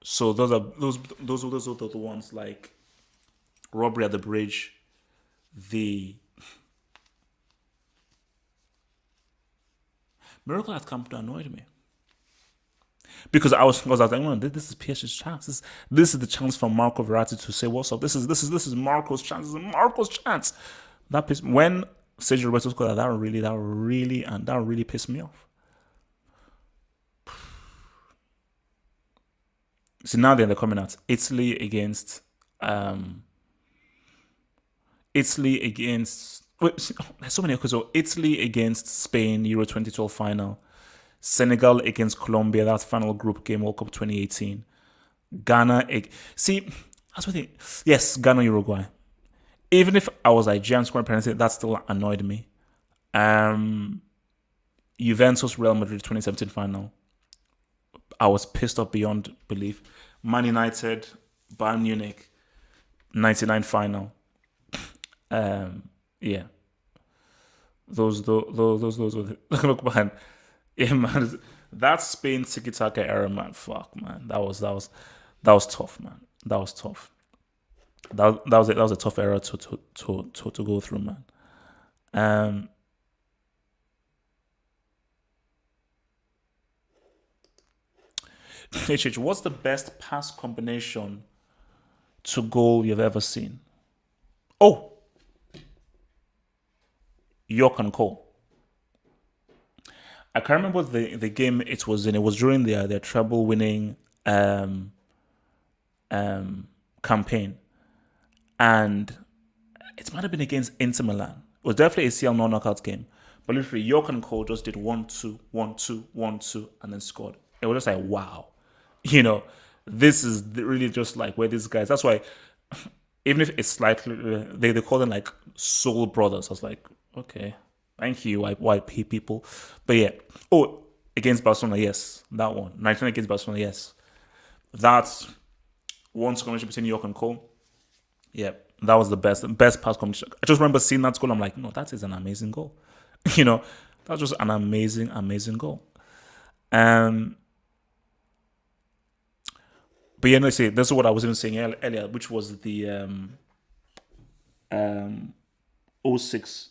So those are the ones, like robbery at the bridge, the Miracle at Camp Nou annoyed me. Because I was like, no, this is PSG's chance. This is the chance for Marco Verratti to say what's up. This is Marco's chance. This is Marco's chance. That pissed when Sergio Roberto scored that really pissed me off. So now they're coming out. Italy against wait, there's so many. Okay, so Italy against Spain, Euro 2012 final. Senegal against Colombia, that's final group game, World Cup 2018. Ghana, see, that's what they, yes, Ghana, Uruguay. Even if I was like, James scoring penalty, that still annoyed me. Juventus, Real Madrid 2017 final. I was pissed off beyond belief. Man United, Bayern Munich, 99 final. Yeah. Those were the, look, man. Yeah, man. That Spain tiki taka era, man. Fuck, man. That was tough, man. That was tough. That was a tough era to go through, man. HH, what's the best pass combination to goal you've ever seen? Oh, York and Cole. I can't remember the game it was in. It was during their treble winning campaign, and it might have been against Inter Milan. It was definitely a CL non-knockout game, but literally York and Cole just did 1-2, 1-2, 1-2, and then scored. It was just like, wow, this is really just like where these guys. That's why, even if it's slightly, they call them like soul brothers. I was like, okay. Thank you, white people. But yeah. Oh, against Barcelona, yes. That one. 19 against Barcelona, yes. That's one combination between York and Cole. Yeah, that was the best pass combination. I just remember seeing that goal. I'm like, no, that is an amazing goal. That's just an amazing goal. But yeah, no, see, this is what I was even saying earlier, which was the 06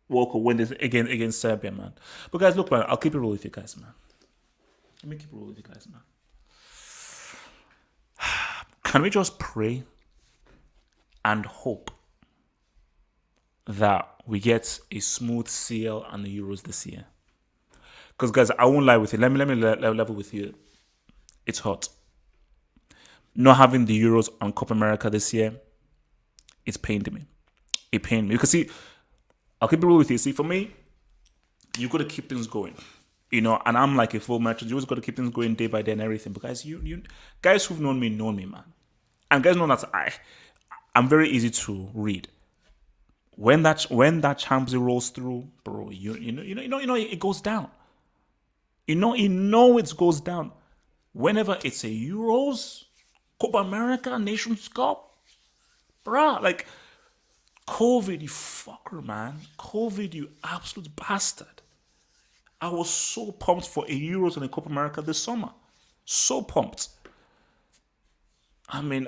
World Cup win this again against Serbia, man. But guys, look, man, I'll keep it real with you guys, man. Let me keep it real with you guys, man. Can we just pray and hope that we get a smooth CL and the Euros this year? Because guys, I won't lie with you. Let me level with you. It's hot. Not having the Euros on Copa America this year, it's pained me. It pained me. Because see, I'll keep it real with you. See, for me, you got to keep things going, and I'm like a full match. You always got to keep things going day by day and everything. But guys, you guys who've known me, man, and guys know that I'm very easy to read. When that Champions League rolls through, bro, it goes down. It goes down. Whenever it's a Euros, Copa America, Nations Cup, bruh, like. COVID, you fucker, man. COVID, you absolute bastard. I was so pumped for a Euros and a Copa America this summer. So pumped. I mean,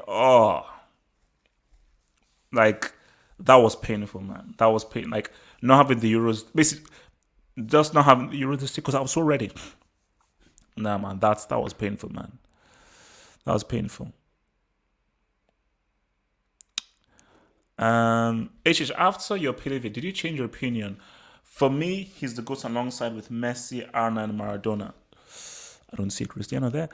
like, that was painful, man. That was pain. Like, not having the Euros, basically, just not having the Euros this year because I was so ready. Nah, man, that was painful, man. That was painful. After your PLV, did you change your opinion? For me, he's the GOAT alongside with Messi, Arna, and Maradona. I don't see Cristiano there.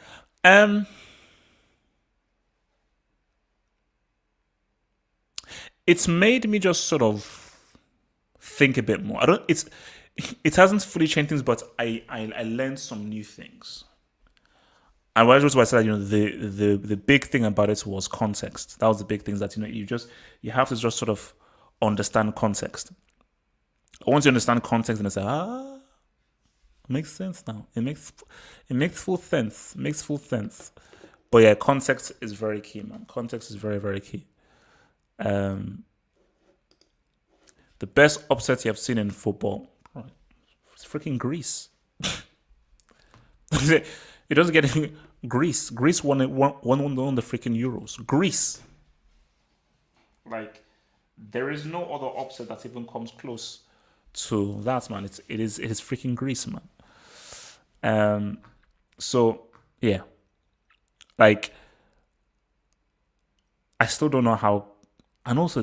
It's made me just sort of think a bit more. It hasn't fully changed things, but I learned some new things. And what I said, the big thing about it was context. That was the big thing, that you have to just sort of understand context. Once you understand context, and it's like, it makes sense now. It makes full sense. Makes full sense. But yeah, context is very key, man. Context is very, very key. The best upset you have seen in football, it's freaking Greece. It doesn't get any. Greece won the freaking Euros. Greece. Like, there is no other upset that even comes close to that, man. It is freaking Greece, man. So Yeah. Like, I still don't know how. And also,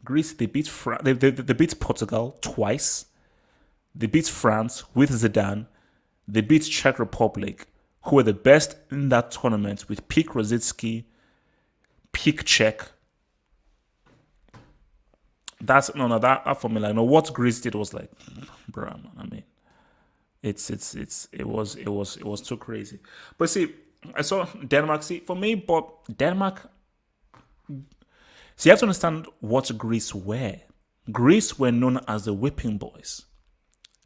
Greece, they beat they beat Portugal twice. They beat France with Zidane. They beat Czech Republic, who were the best in that tournament with peak Rosicki, peak Czech. That's that formula. What Greece did was like, bro. I mean, it was too crazy. But see, I saw Denmark. See, for me, but Denmark. See, you have to understand what Greece were. Greece were known as the whipping boys.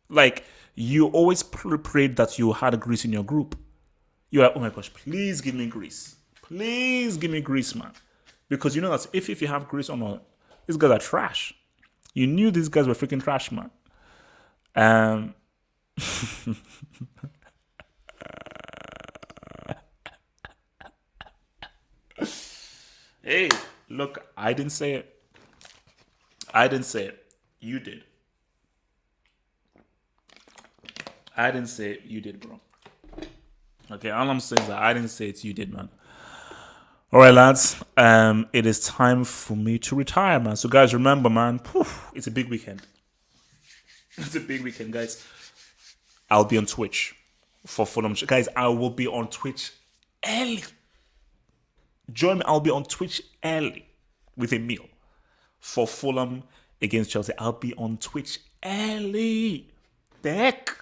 Like, you always prayed that you had Greece in your group. You're like, oh my gosh, please give me Greece. Please give me Greece, man. Because you know that if you have Greece or not, these guys are trash. You knew these guys were freaking trash, man. Hey, look, I didn't say it. I didn't say it. You did. I didn't say it. You did, bro. Okay, all I'm saying is that I didn't say it. You did, man. All right, lads. It is time for me to retire, man. So, guys, remember, man. It's a big weekend. It's a big weekend, guys. I'll be on Twitch for Fulham. Guys, I will be on Twitch early. Join me. I'll be on Twitch early with a meal for Fulham against Chelsea. I'll be on Twitch early. The heck?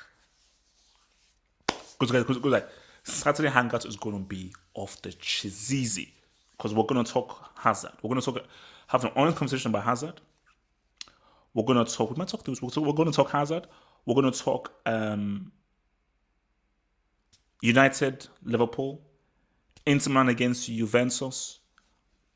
Because Saturday Hangout is going to be off the cheesy. Because we're going to talk Hazard. We're going to have an honest conversation about Hazard. We're going to talk. We might talk to this. We're going to talk Hazard. We're going to talk United, Liverpool, Inter Milan against Juventus,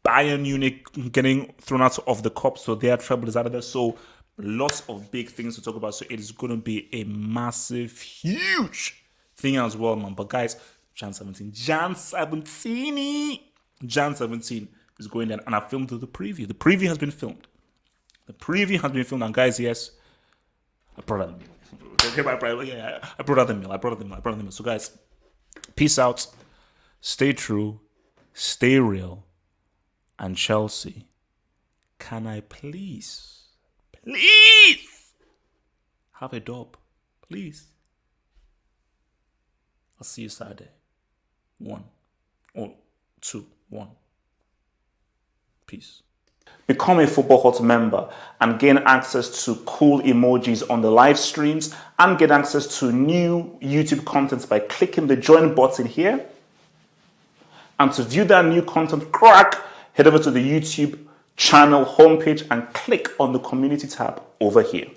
Bayern Munich getting thrown out of the cup, so their treble is out of there. So lots of big things to talk about. So it is going to be a massive, huge thing as well, man. But guys, Jan 17 is going there, and I filmed the preview. The preview has been filmed. And guys, yes, I brought out the meal. I brought out the meal. So guys, peace out. Stay true. Stay real. And Chelsea, can I please have a dub? Please. I'll see you Saturday. 1 or 2, 1. Peace. Become a Football Hut member and gain access to cool emojis on the live streams and get access to new YouTube content by clicking the join button here. And to view that new content, head over to the YouTube channel homepage and click on the community tab over here.